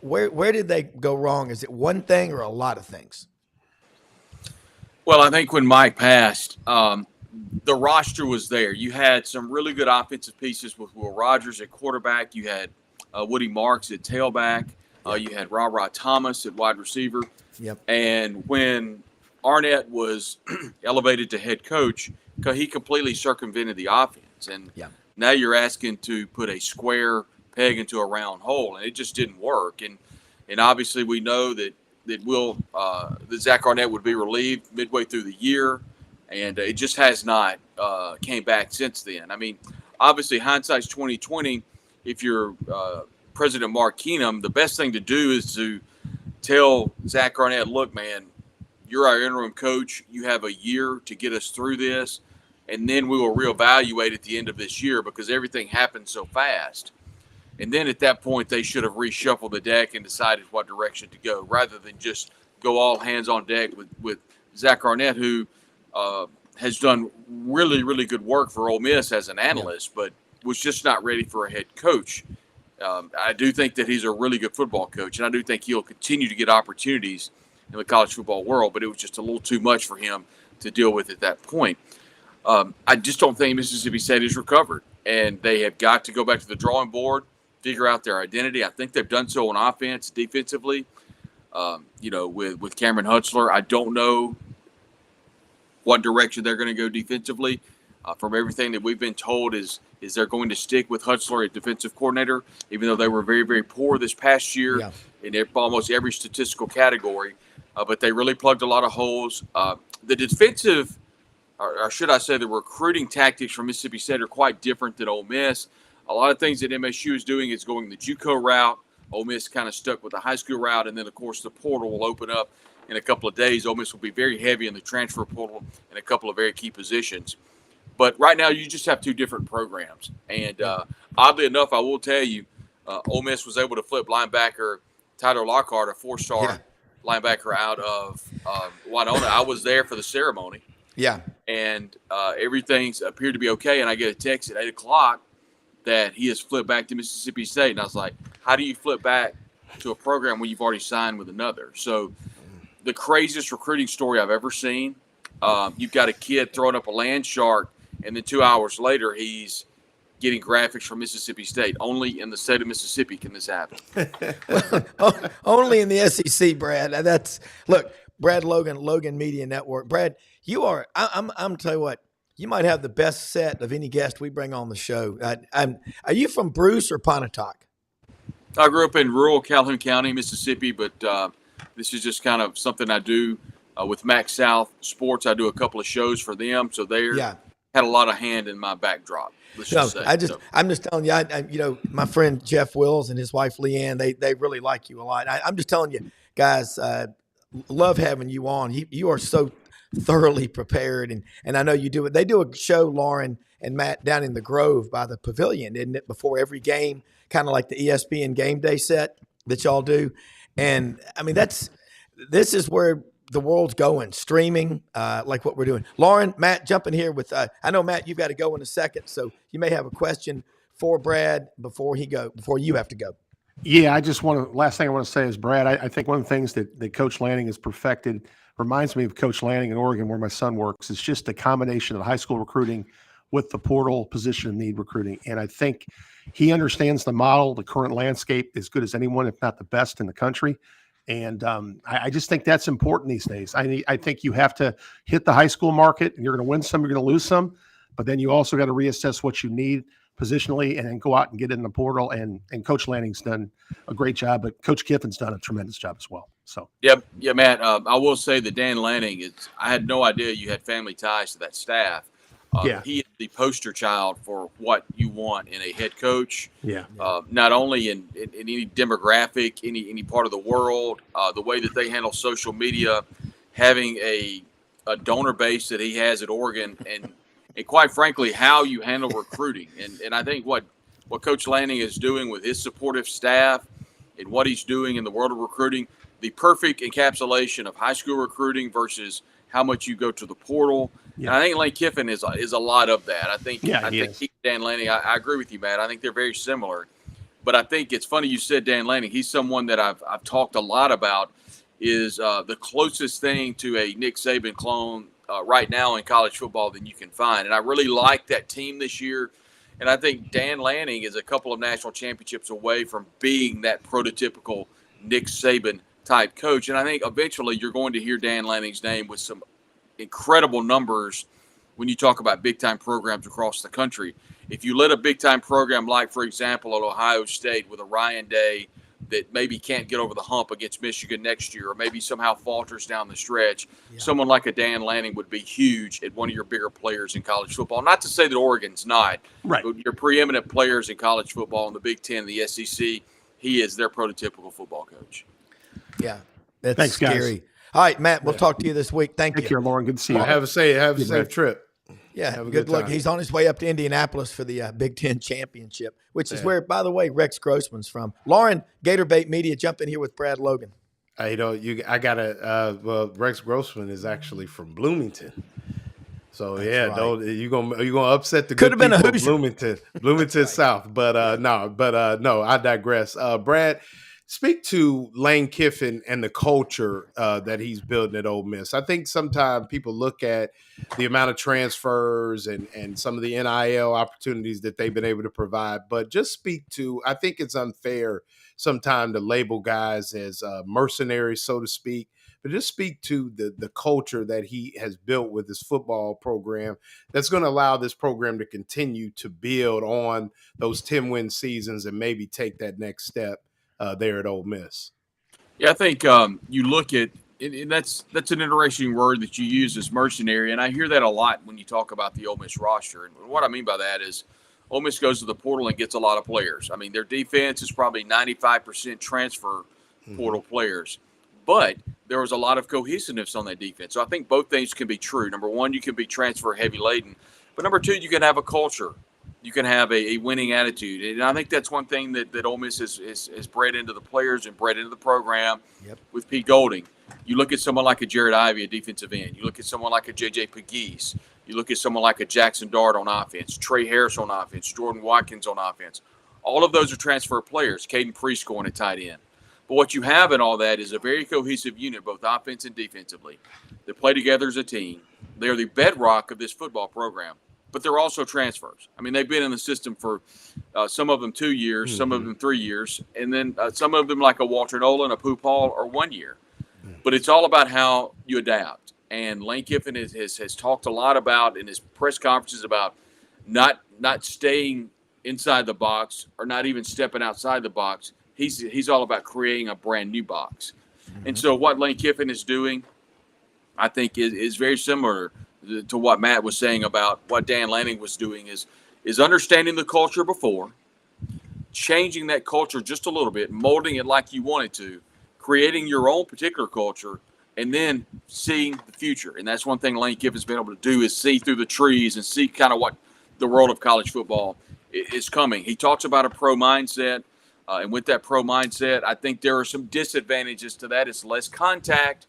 Where did they go wrong? Is it one thing or a lot of things? Well, I think when Mike passed, the roster was there. You had some really good offensive pieces with Will Rogers at quarterback. You had Woody Marks at tailback. You had Ra Thomas at wide receiver. Yep. And when Arnett was elevated to head coach, he completely circumvented the offense. And now you're asking to put a square peg into a round hole, and it just didn't work. And obviously we know that Zach Arnett would be relieved midway through the year, and it just has not came back since then. I mean, obviously hindsight's 20/20. If you're President Mark Keenum, the best thing to do is to tell Zach Arnett, look, man, you're our interim coach. You have a year to get us through this, and then we will reevaluate at the end of this year because everything happened so fast. And then at that point, they should have reshuffled the deck and decided what direction to go rather than just go all hands on deck with Zach Arnett, who has done really, really good work for Ole Miss as an analyst, but was just not ready for a head coach. I do think that he's a really good football coach, and I do think he'll continue to get opportunities in the college football world, but it was just a little too much for him to deal with at that point. I just don't think Mississippi State has recovered, and they have got to go back to the drawing board, figure out their identity. I think they've done so on offense, defensively. With Cameron Hutzler, I don't know what direction they're going to go defensively. From everything that we've been told is they're going to stick with Hutzler as defensive coordinator, even though they were very, very poor this past year in almost every statistical category. But they really plugged a lot of holes. The defensive, or should I say the recruiting tactics from Mississippi State are quite different than Ole Miss. A lot of things that MSU is doing is going the JUCO route. Ole Miss kind of stuck with the high school route, and then, of course, the portal will open up in a couple of days. Ole Miss will be very heavy in the transfer portal in a couple of very key positions. But right now, you just have two different programs. And oddly enough, I will tell you, Ole Miss was able to flip linebacker Tyler Lockhart, a four-star linebacker, out of Winona. I was there for the ceremony. Yeah. And everything's appeared to be okay. And I get a text at 8 o'clock that he has flipped back to Mississippi State. And I was like, how do you flip back to a program when you've already signed with another? So the craziest recruiting story I've ever seen. You've got a kid throwing up a land shark, and then 2 hours later, he's getting graphics from Mississippi State. Only in the state of Mississippi can this happen. Only in the SEC, Brad. Look, Brad Logan Media Network. Brad, you are. I'm tell you what. You might have the best set of any guest we bring on the show. Are you from Bruce or Pontotoc? I grew up in rural Calhoun County, Mississippi, but this is just kind of something I do with Max South Sports. I do a couple of shows for them, so they had a lot of hand in my backdrop. Let's just say. I'm just telling you. My friend Jeff Wills and his wife Leanne, they really like you a lot. I'm just telling you, guys, love having you on. You are so thoroughly prepared, and I know you do it. They do a show, Lauren and Matt, down in the Grove by the Pavilion, isn't it? Before every game, kind of like the ESPN Game Day set that y'all do. And I mean, this is where the world's going, streaming, like what we're doing. Lauren, Matt, jump in here with. I know Matt, you've got to go in a second, so you may have a question for Brad before you have to go. Yeah, last thing I want to say is, Brad, I think one of the things that Coach Lanning has perfected reminds me of Coach Lanning in Oregon, where my son works. It's just a combination of high school recruiting with the portal position of need recruiting. And I think he understands the model, the current landscape, as good as anyone, if not the best in the country. And I just think that's important these days. I think you have to hit the high school market, and you're going to win some, you're going to lose some, but then you also got to reassess what you need positionally and then go out and get in the portal. And Coach Lanning's done a great job, but Coach Kiffin's done a tremendous job as well. So yeah, Matt. I will say that Dan Lanning I had no idea you had family ties to that staff. He is the poster child for what you want in a head coach. Not only in any demographic, any part of the world, the way that they handle social media, having a donor base that he has at Oregon, and quite frankly, how you handle recruiting. And I think what Coach Lanning is doing with his supportive staff and what he's doing in the world of recruiting, the perfect encapsulation of high school recruiting versus how much you go to the portal. Yeah. And I think Lane Kiffin is a lot of that. I think Dan Lanning, I agree with you, Matt. I think they're very similar. But I think it's funny you said Dan Lanning. He's someone that I've talked a lot about, is the closest thing to a Nick Saban clone right now in college football than you can find. And I really like that team this year. And I think Dan Lanning is a couple of national championships away from being that prototypical Nick Saban type coach. And I think eventually you're going to hear Dan Lanning's name with some incredible numbers when you talk about big-time programs across the country. If you let a big-time program like, for example, at Ohio State with a Ryan Day that maybe can't get over the hump against Michigan next year, or maybe somehow falters down the stretch, someone like a Dan Lanning would be huge at one of your bigger players in college football. Not to say that Oregon's not, right, but your preeminent players in college football in the Big Ten, the SEC, he is their prototypical football coach. Yeah, that's Thanks, scary. Guys. All right, Matt, we'll talk to you this week. Thank you. Take care, Lauren. Good to see you. Have a safe trip. Yeah, Have a good luck. time. He's on his way up to Indianapolis for the Big Ten Championship, which is where, by the way, Rex Grossman's from. Lauren, Gatorbait Media, jump in here with Brad Logan. I gotta. Well, Rex Grossman is actually from Bloomington, so That's right. you gonna upset the Could good have been a people of Hoosier. Bloomington South, but no, I digress. Brad, speak to Lane Kiffin and the culture that he's building at Ole Miss. I think sometimes people look at the amount of transfers and some of the NIL opportunities that they've been able to provide, but just speak to, I think it's unfair sometimes to label guys as mercenaries, so to speak, but just speak to the culture that he has built with his football program that's going to allow this program to continue to build on those 10-win seasons and maybe take that next step there at Ole Miss. Yeah, I think you look at and that's an interesting word that you use, as mercenary, and I hear that a lot when you talk about the Ole Miss roster. And what I mean by that is Ole Miss goes to the portal and gets a lot of players. I mean, their defense is probably 95% transfer portal players, but there was a lot of cohesiveness on that defense. So I think both things can be true. Number one, you can be transfer heavy laden, but number two, you can have a culture. You can have a winning attitude. And I think that's one thing that Ole Miss is bred into the players and bred into the program with Pete Golding. You look at someone like a Jared Ivey, a defensive end. You look at someone like a J.J. Pegues. You look at someone like a Jackson Dart on offense, Trey Harris on offense, Jordan Watkins on offense. All of those are transfer players, Caden Priest going at tight end. But what you have in all that is a very cohesive unit, both offense and defensively. They play together as a team. They are the bedrock of this football program. But they're also transfers. I mean, they've been in the system for some of them 2 years, some of them 3 years, and then some of them like a Walter Nolan, a Pooh Paul, or 1 year. But it's all about how you adapt. And Lane Kiffin has talked a lot about in his press conferences about not staying inside the box or not even stepping outside the box. He's all about creating a brand new box. And so what Lane Kiffin is doing, I think, is very similar to what Matt was saying about what Dan Lanning was doing, is understanding the culture before, changing that culture just a little bit, molding it like you want it to, creating your own particular culture, and then seeing the future. And that's one thing Lane Kiffin's been able to do, is see through the trees and see kind of what the world of college football is coming. He talks about a pro mindset, and with that pro mindset, I think there are some disadvantages to that. It's less contact.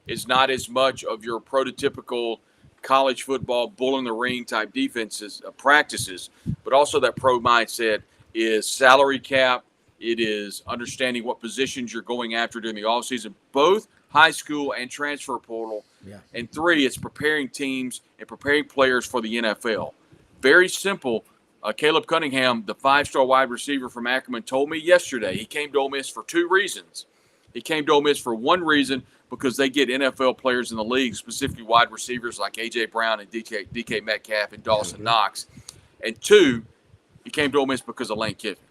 It's not as much of your prototypical college football bull in the ring type defenses practices, but also that pro mindset is salary cap. It is understanding what positions you're going after during the offseason, both high school and transfer portal. And three, it's preparing teams and preparing players for the NFL. Very simple. Caleb Cunningham, the 5-star wide receiver from Ackerman, told me yesterday he came to Ole Miss for 2 reasons. He came to Ole Miss for one reason, because they get NFL players in the league, specifically wide receivers like A.J. Brown and DK Metcalf and Dawson Knox. And 2, he came to Ole Miss because of Lane Kiffin.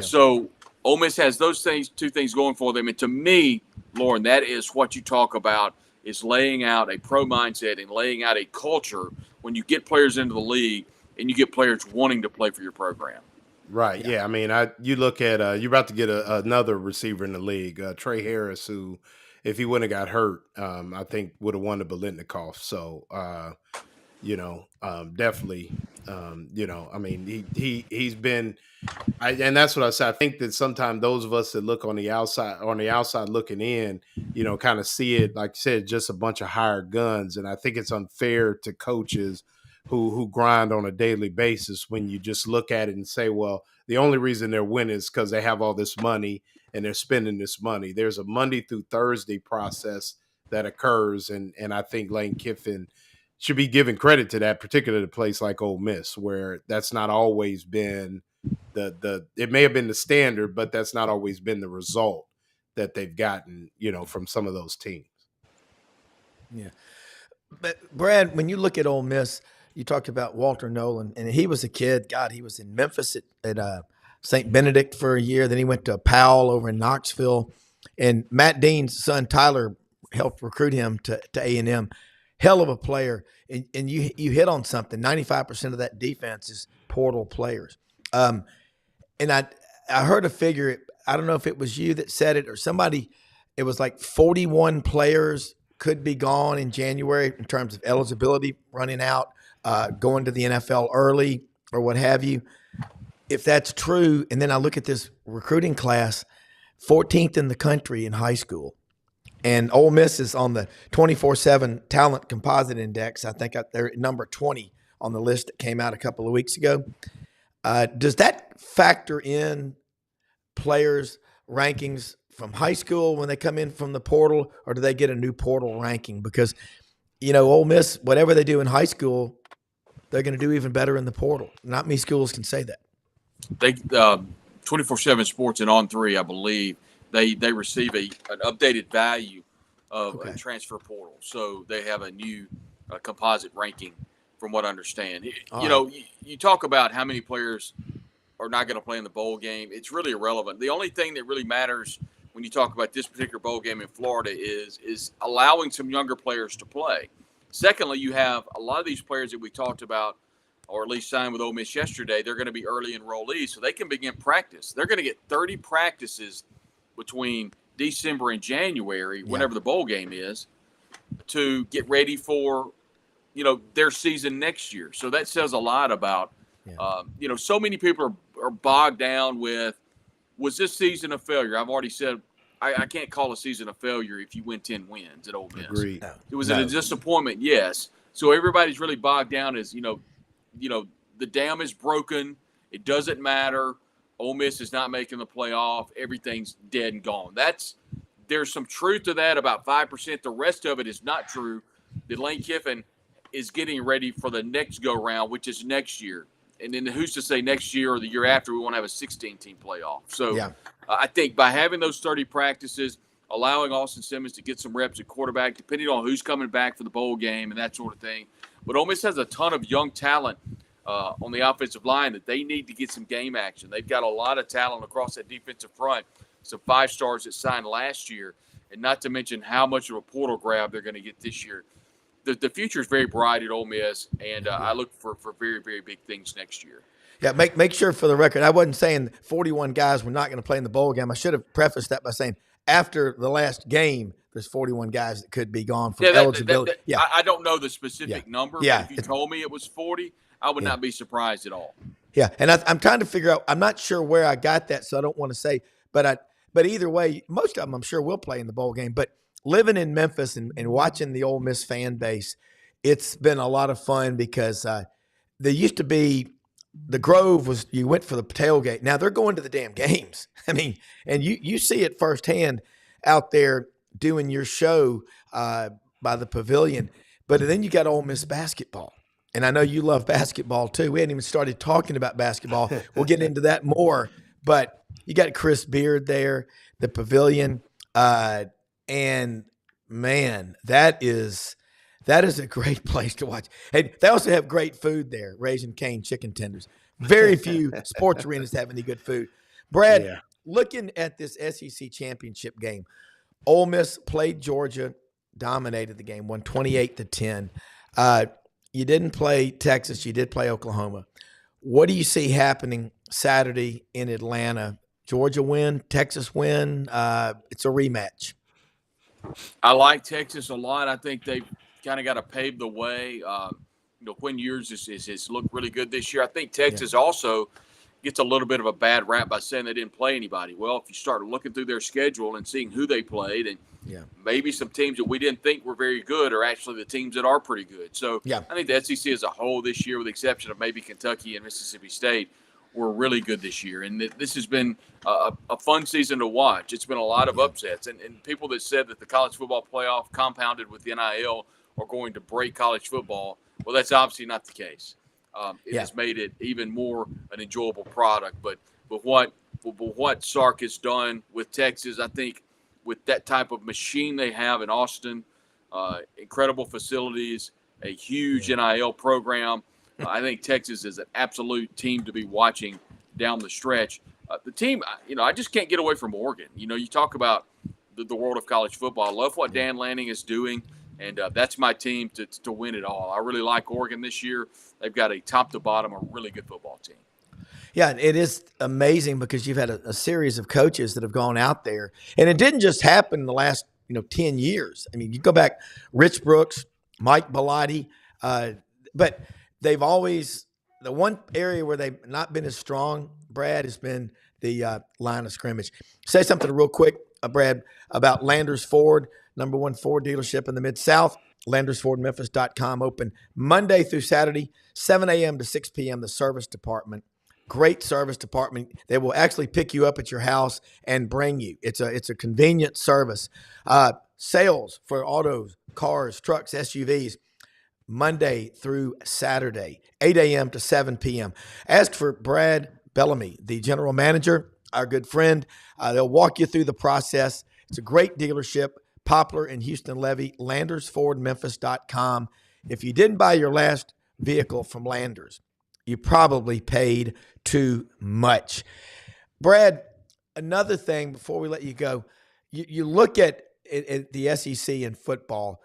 So Ole Miss has those 2 things going for them. And to me, Lauren, that is what you talk about, is laying out a pro mindset and laying out a culture when you get players into the league and you get players wanting to play for your program. Right. Yeah. I mean, you look at you're about to get another receiver in the league, Trey Harris, who, if he wouldn't have got hurt, I think would have won the Biletnikoff. So, definitely I mean, he's been, and that's what I said. I think that sometimes those of us that look on the outside looking in, kind of see it, like you said, just a bunch of hired guns. And I think it's unfair to coaches who grind on a daily basis when you just look at it and say, well, the only reason they're winning is because they have all this money and they're spending this money. There's a Monday through Thursday process that occurs, and I think Lane Kiffin should be given credit to that, particularly at a place like Ole Miss, where that's not always been it may have been the standard, but that's not always been the result that they've gotten, from some of those teams. Yeah. But Brad, when you look at Ole Miss, you talked about Walter Nolan, and he was a kid. God, he was in Memphis at St. Benedict for a year. Then he went to Powell over in Knoxville. And Matt Dean's son, Tyler, helped recruit him to A&M. Hell of a player. And you hit on something. 95% of that defense is portal players. And I heard a figure. I don't know if it was you that said it or somebody. It was like 41 players could be gone in January in terms of eligibility running out, going to the NFL early or what have you. If that's true, and then I look at this recruiting class, 14th in the country in high school. And Ole Miss is on the 24/7 Talent Composite Index. I think they're at number 20 on the list that came out a couple of weeks ago. Does that factor in players' rankings from high school when they come in from the portal, or do they get a new portal ranking? Because, Ole Miss, whatever they do in high school, they're going to do even better in the portal. Not many schools can say that. They 24/7 Sports and On3, I believe, they receive an updated value of a transfer portal. So they have a new composite ranking, from what I understand. You talk about how many players are not going to play in the bowl game. It's really irrelevant. The only thing that really matters when you talk about this particular bowl game in Florida is allowing some younger players to play. Secondly, you have a lot of these players that we talked about, or at least signed with Ole Miss yesterday. They're going to be early enrollees, so they can begin practice. They're going to get 30 practices between December and January, whenever the bowl game is, to get ready for, their season next year. So that says a lot about, so many people are bogged down with, was this season a failure? I've already said I can't call a season a failure if you win 10 wins at Ole Miss. Agreed. It was a disappointment, yes. So everybody's really bogged down as, the dam is broken. It doesn't matter. Ole Miss is not making the playoff. Everything's dead and gone. There's some truth to that, about 5%. The rest of it is not true. That Lane Kiffin is getting ready for the next go-round, which is next year. And then who's to say next year or the year after we won't have a 16-team playoff. So I think by having those 30 practices, allowing Austin Simmons to get some reps at quarterback, depending on who's coming back for the bowl game and that sort of thing. But Ole Miss has a ton of young talent on the offensive line that they need to get some game action. They've got a lot of talent across that defensive front, some 5-stars that signed last year, and not to mention how much of a portal grab they're going to get this year. The future is very bright at Ole Miss, and I look for very, very big things next year. Yeah, make sure for the record, I wasn't saying 41 guys were not going to play in the bowl game. I should have prefaced that by saying after the last game, there's 41 guys that could be gone from eligibility. I don't know the specific number. But if you told me it was 40, I would not be surprised at all. Yeah, and I'm trying to figure out. I'm not sure where I got that, so I don't want to say. But either way, most of them I'm sure will play in the bowl game. But living in Memphis and watching the Ole Miss fan base, it's been a lot of fun because there used to be the Grove was you went for the tailgate. Now they're going to the damn games. I mean, and you see it firsthand out there doing your show by the pavilion. But then you got Ole Miss basketball. And I know you love basketball too. We hadn't even started talking about basketball. We'll get into that more. But you got Chris Beard there, the pavilion. And man, that is a great place to watch. Hey, they also have great food there, Raising Cane chicken tenders. Very few sports arenas have any good food. Brad, looking at this SEC championship game, Ole Miss played Georgia, dominated the game, won 28-10. You didn't play Texas. You did play Oklahoma. What do you see happening Saturday in Atlanta? Georgia win, Texas win. It's a rematch. I like Texas a lot. I think they've kind of got to pave the way. Quinn Ewers has looked really good this year. I think Texas also gets a little bit of a bad rap by saying they didn't play anybody. Well, if you start looking through their schedule and seeing who they played, and maybe some teams that we didn't think were very good are actually the teams that are pretty good. So I think the SEC as a whole this year, with the exception of maybe Kentucky and Mississippi State, were really good this year. And this has been a fun season to watch. It's been a lot of upsets. And people that said that the college football playoff compounded with the NIL are going to break college football, well, that's obviously not the case. It has made it even more an enjoyable product. But what Sark has done with Texas, I think with that type of machine they have in Austin, incredible facilities, a huge NIL program, I think Texas is an absolute team to be watching down the stretch. The team, I just can't get away from Oregon. You talk about the world of college football. I love what Dan Lanning is doing. And that's my team to win it all. I really like Oregon this year. They've got a top to bottom, a really good football team. Yeah, it is amazing because you've had a series of coaches that have gone out there. And it didn't just happen in the last 10 years. I mean, you go back, Rich Brooks, Mike Bellotti, but they've always – the one area where they've not been as strong, Brad, has been the line of scrimmage. Say something real quick, Brad, about Landers Ford, number one Ford dealership in the Mid-South. LandersFordMemphis.com, open Monday through Saturday, 7 a.m. to 6 p.m., the service department. Great service department. They will actually pick you up at your house and bring you. It's a convenient service. Sales for autos, cars, trucks, SUVs, Monday through Saturday, 8 a.m. to 7 p.m. Ask for Brad Bellamy, the general manager, our good friend. They'll walk you through the process. It's a great dealership, Poplar in Houston Levy, LandersFordMemphis.com. If you didn't buy your last vehicle from Landers, you probably paid too much. Brad, another thing before we let you go, you look at the SEC in football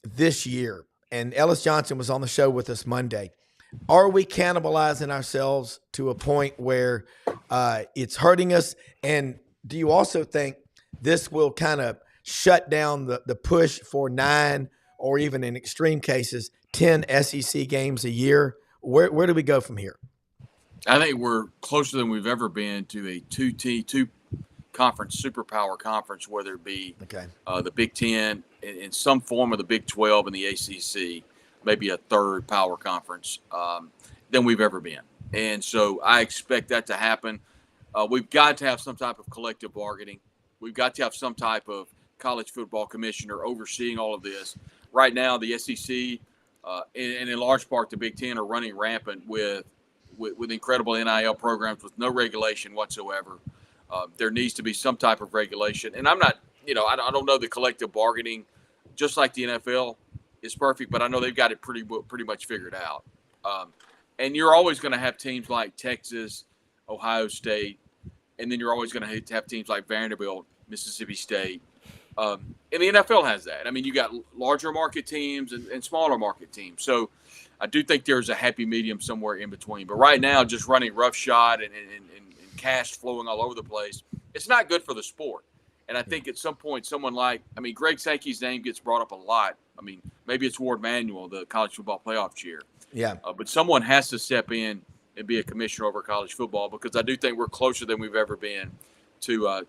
this year, and Ellis Johnson was on the show with us Monday. Are we cannibalizing ourselves to a point where it's hurting us? And do you also think this will kind of shut down the push for 9 or even in extreme cases, 10 SEC games a year? Where do we go from here? I think we're closer than we've ever been to a two conference superpower conference, whether it be the Big Ten in some form of the Big 12 and the ACC, maybe a third power conference than we've ever been. And so I expect that to happen. We've got to have some type of collective bargaining. We've got to have some type of college football commissioner overseeing all of this. Right now, the SEC and in large part the Big Ten are running rampant with incredible NIL programs with no regulation whatsoever. There needs to be some type of regulation. And I'm not, I don't know the collective bargaining, just like the NFL is perfect, but I know they've got it pretty much figured out. And you're always going to have teams like Texas, Ohio State, and then you're always going to have teams like Vanderbilt, Mississippi State. And the NFL has that. I mean, you got larger market teams and smaller market teams. So I do think there's a happy medium somewhere in between. But right now, just running roughshod and cash flowing all over the place, it's not good for the sport. And I think at some point, Greg Sankey's name gets brought up a lot. I mean, maybe it's Ward Manuel, the college football playoff chair. Yeah. But someone has to step in and be a commissioner over college football, because I do think we're closer than we've ever been to a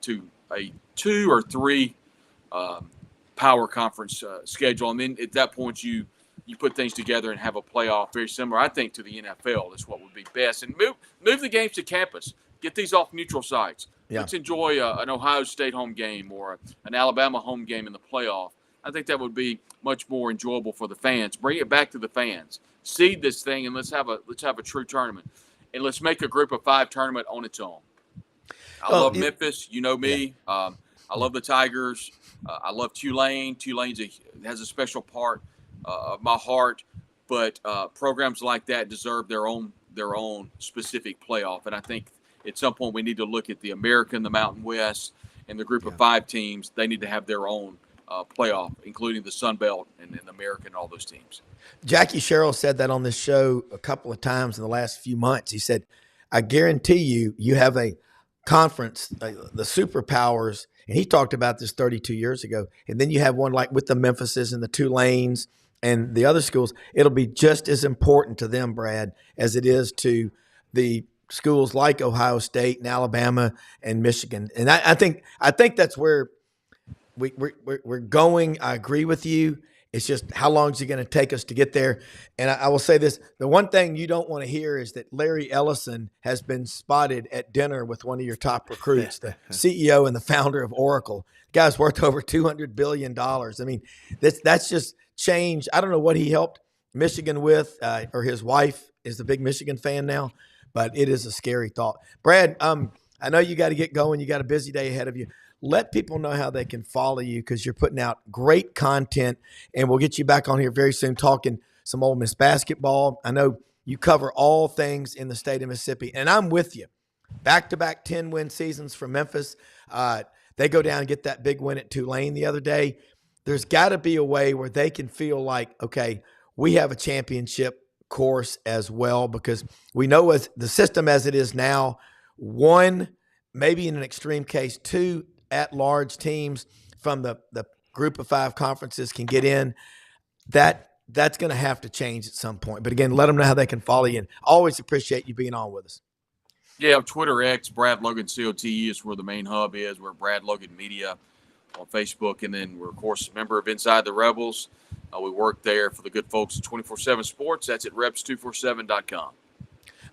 2 or 3 power conference schedule. And then at that point, you put things together and have a playoff very similar, I think, to the NFL. Is what would be best. And move the games to campus. Get these off neutral sites. Yeah. Let's enjoy an Ohio State home game or an Alabama home game in the playoff. I think that would be much more enjoyable for the fans. Bring it back to the fans. Seed this thing, and let's have a true tournament. And let's make a group of 5 tournament on its own. I love Memphis. You know me. Yeah. I love the Tigers. I love Tulane. Tulane has a special part of my heart. But programs like that deserve their own specific playoff. And I think at some point we need to look at the American, the Mountain West, and the group of 5 teams. They need to have their own playoff, including the Sun Belt and the American, and all those teams. Jackie Sherrill said that on this show a couple of times in the last few months. He said, I guarantee you have a conference, the superpowers, and he talked about this 32 years ago, and then you have one like with the Memphises and the Tulanes and the other schools, it'll be just as important to them, Brad, as it is to the schools like Ohio State and Alabama and Michigan. And I think that's where we're going. I agree with you. It's just how long is it going to take us to get there? And I will say this. The one thing you don't want to hear is that Larry Ellison has been spotted at dinner with one of your top recruits, the CEO and the founder of Oracle. The guy's worth over $200 billion. I mean, that's just change. I don't know what he helped Michigan with, or his wife is a big Michigan fan now, but it is a scary thought. Brad, I know you got to get going. You got a busy day ahead of you. Let people know how they can follow you because you're putting out great content, and we'll get you back on here very soon talking some Ole Miss basketball. I know you cover all things in the state of Mississippi, and I'm with you. Back-to-back 10-win seasons for Memphis. They go down and get that big win at Tulane the other day. There's got to be a way where they can feel like, okay, we have a championship course as well, because we know as the system as it is now, one, maybe in an extreme case, two at-large teams from the group of five conferences can get in. That's going to have to change at some point. But again, let them know how they can follow you. And always appreciate you being on with us. Yeah, Twitter X, Brad Logan COTE is where the main hub is. We're Brad Logan Media on Facebook. And then we're, of course, a member of Inside the Rebels. We work there for the good folks at 24/7 Sports. That's at reps247.com.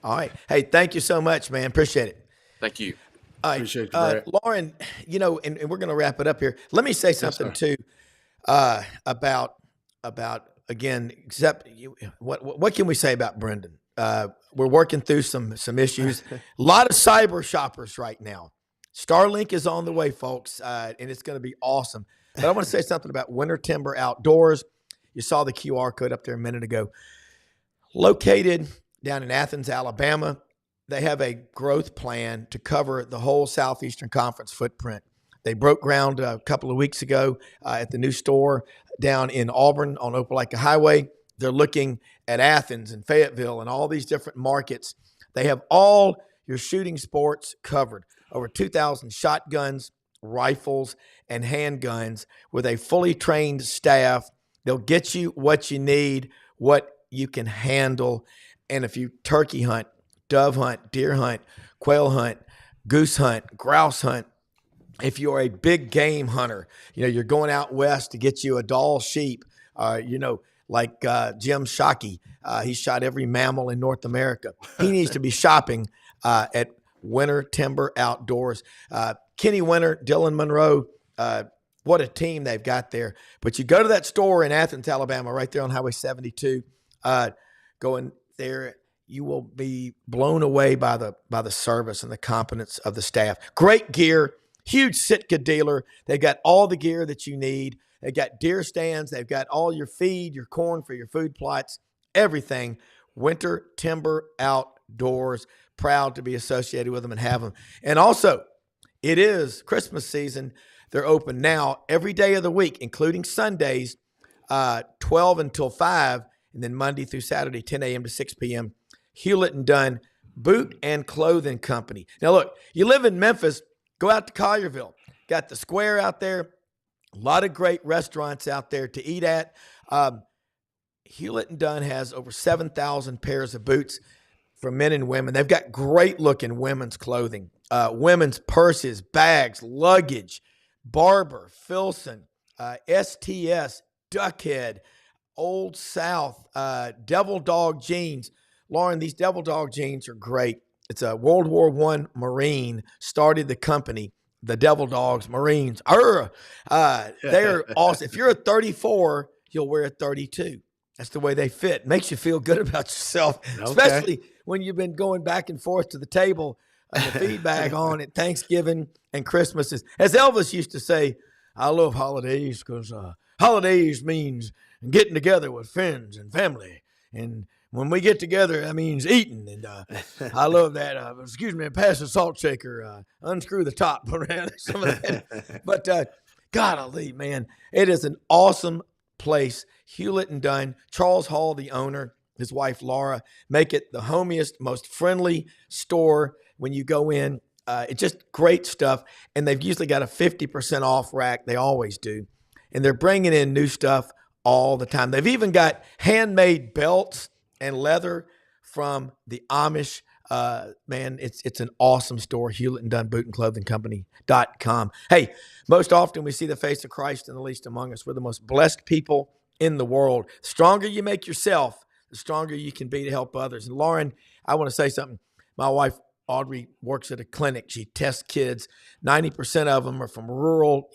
All right. Hey, thank you so much, man. Appreciate it. Thank you. Appreciate you, Brad. Lauren, and we're going to wrap it up here. Let me say something too about again. Except what can we say about Brendan? We're working through some issues. A lot of cyber shoppers right now. Starlink is on the way, folks, and it's going to be awesome. But I want to say something about Winter Timber Outdoors. You saw the QR code up there a minute ago. Located down in Athens, Alabama. They have a growth plan to cover the whole Southeastern Conference footprint. They broke ground a couple of weeks ago at the new store down in Auburn on Opelika Highway. They're looking at Athens and Fayetteville and all these different markets. They have all your shooting sports covered. Over 2,000 shotguns, rifles, and handguns with a fully trained staff. They'll get you what you need, what you can handle. And if you turkey hunt, dove hunt, deer hunt, quail hunt, goose hunt, grouse hunt. If you're a big game hunter, you're going out west to get you a Dall sheep, like Jim Shockey. He shot every mammal in North America. He needs to be shopping at Winter Timber Outdoors. Kenny Winter, Dylan Monroe, what a team they've got there. But you go to that store in Athens, Alabama, right there on Highway 72, going there, you will be blown away by the service and the competence of the staff. Great gear, huge Sitka dealer. They've got all the gear that you need. They've got deer stands. They've got all your feed, your corn for your food plots, everything. Winter Timber Outdoors. Proud to be associated with them and have them. And also, it is Christmas season. They're open now every day of the week, including Sundays, 12 until 5, and then Monday through Saturday, 10 a.m. to 6 p.m. Hewlett & Dunn Boot and Clothing Company. Now, look, you live in Memphis, go out to Collierville. Got the square out there. A lot of great restaurants out there to eat at. Hewlett & Dunn has over 7,000 pairs of boots for men and women. They've got great-looking women's clothing, women's purses, bags, luggage, Barber, Filson, STS, Duckhead, Old South, Devil Dog jeans. Lauren, these Devil Dog jeans are great. It's a World War I Marine started the company, the Devil Dogs Marines. They're awesome. If you're a 34, you'll wear a 32. That's the way they fit. Makes you feel good about yourself, especially when you've been going back and forth to the table and the feedback on at Thanksgiving and Christmas. As Elvis used to say, I love holidays because holidays means getting together with friends and family. And when we get together, that means eating. And I love that. Excuse me, pass the salt shaker. Unscrew the top. Some of that. But golly, man, it is an awesome place. Hewlett & Dunn, Charles Hall, the owner, his wife Laura, make it the homiest, most friendly store when you go in. It's just great stuff. And they've usually got a 50% off rack. They always do. And they're bringing in new stuff all the time. They've even got handmade belts and leather from the Amish. Man, it's an awesome store, Hewlett and Dunn Boot and Clothing Company.com. Hey, most often we see the face of Christ in the least among us. We're the most blessed people in the world. The stronger you make yourself, the stronger you can be to help others. And Lauren, I want to say something. My wife, Audrey, works at a clinic. She tests kids. 90% of them are from rural,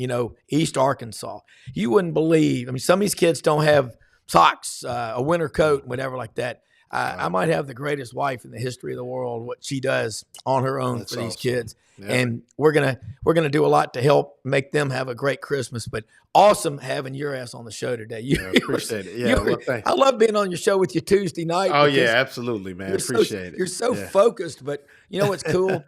East Arkansas. You wouldn't believe. I mean, some of these kids don't have socks, a winter coat, whatever like that. I might have the greatest wife in the history of the world, what she does on her own for these kids. Yeah. And we're gonna do a lot to help make them have a great Christmas. But awesome having your ass on the show today. Appreciate it. Yeah, I love being on your show with you Tuesday night. Oh yeah, absolutely, man. Appreciate it. You're so focused, but you know what's cool?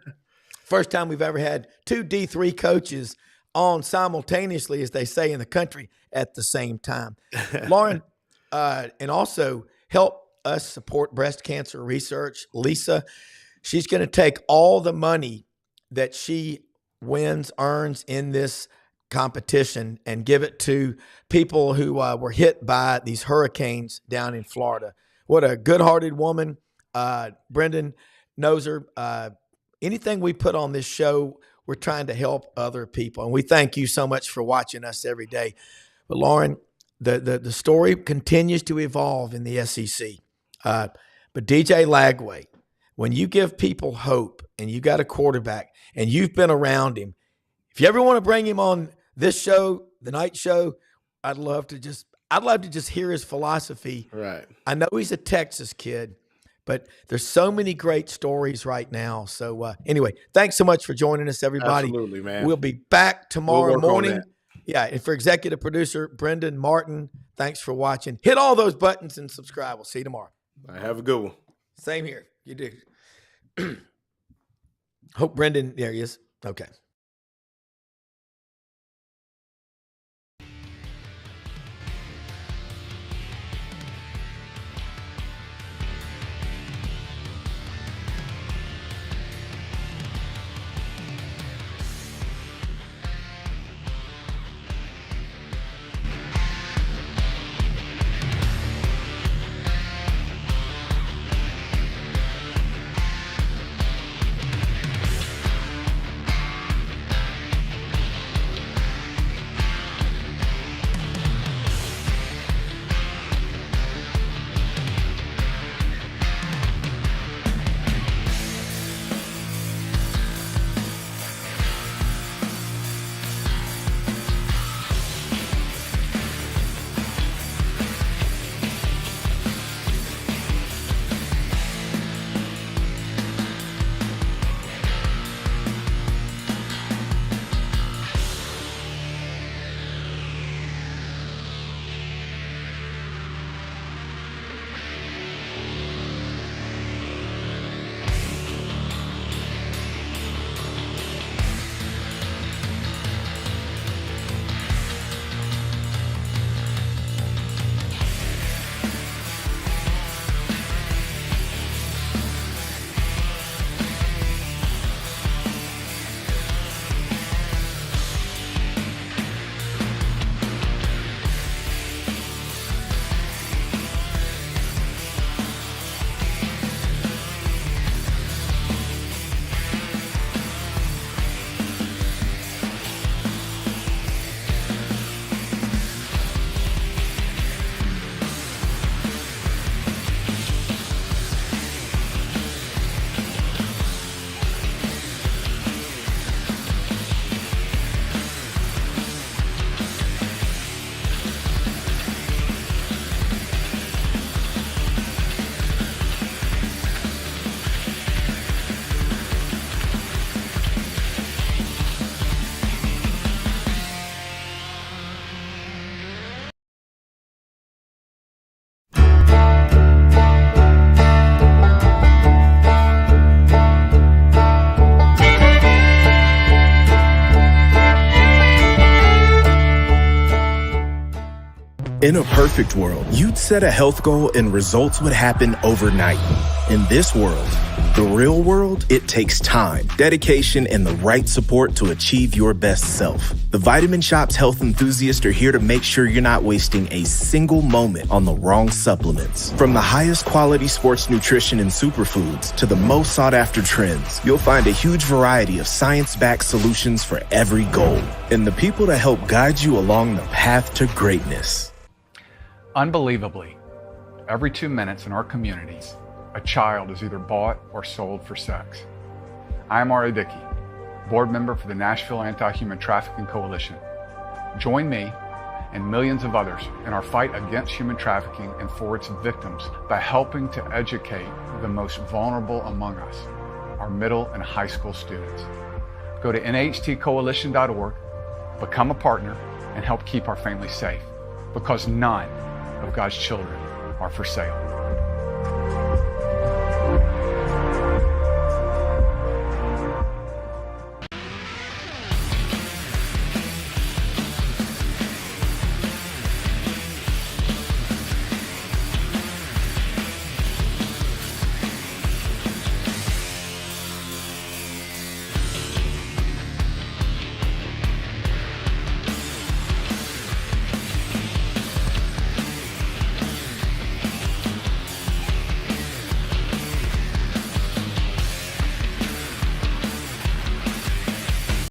First time we've ever had 2 D3 coaches on simultaneously, as they say in the country, at the same time. Lauren, and also help us support breast cancer research. Lisa, she's going to take all the money that she earns in this competition and give it to people who were hit by these hurricanes down in Florida. What a good-hearted woman. Brendan knows her. Anything we put on this show, we're trying to help other people. And we thank you so much for watching us every day. But Lauren, the story continues to evolve in the SEC. But DJ Lagway, when you give people hope and you got a quarterback and you've been around him, if you ever want to bring him on this show, the night show, I'd love to just hear his philosophy. Right. I know he's a Texas kid, but there's so many great stories right now. So anyway, thanks so much for joining us, everybody. Absolutely, man. We'll be back tomorrow morning. Yeah, and for executive producer Brendan Martin, thanks for watching. Hit all those buttons and subscribe. We'll see you tomorrow. I have a good one. Same here. You do. Hope Brendan, there he is. Okay. In a perfect world, you'd set a health goal and results would happen overnight. In this world, the real world, it takes time, dedication, and the right support to achieve your best self. The Vitamin Shop's health enthusiasts are here to make sure you're not wasting a single moment on the wrong supplements. From the highest quality sports nutrition and superfoods to the most sought after trends, you'll find a huge variety of science-backed solutions for every goal. And the people to help guide you along the path to greatness. Unbelievably, every 2 minutes in our communities, a child is either bought or sold for sex. I am Ari Dickey, board member for the Nashville Anti-Human Trafficking Coalition. Join me and millions of others in our fight against human trafficking and for its victims by helping to educate the most vulnerable among us, our middle and high school students. Go to nhtcoalition.org, become a partner, and help keep our families safe, because none of God's children are for sale.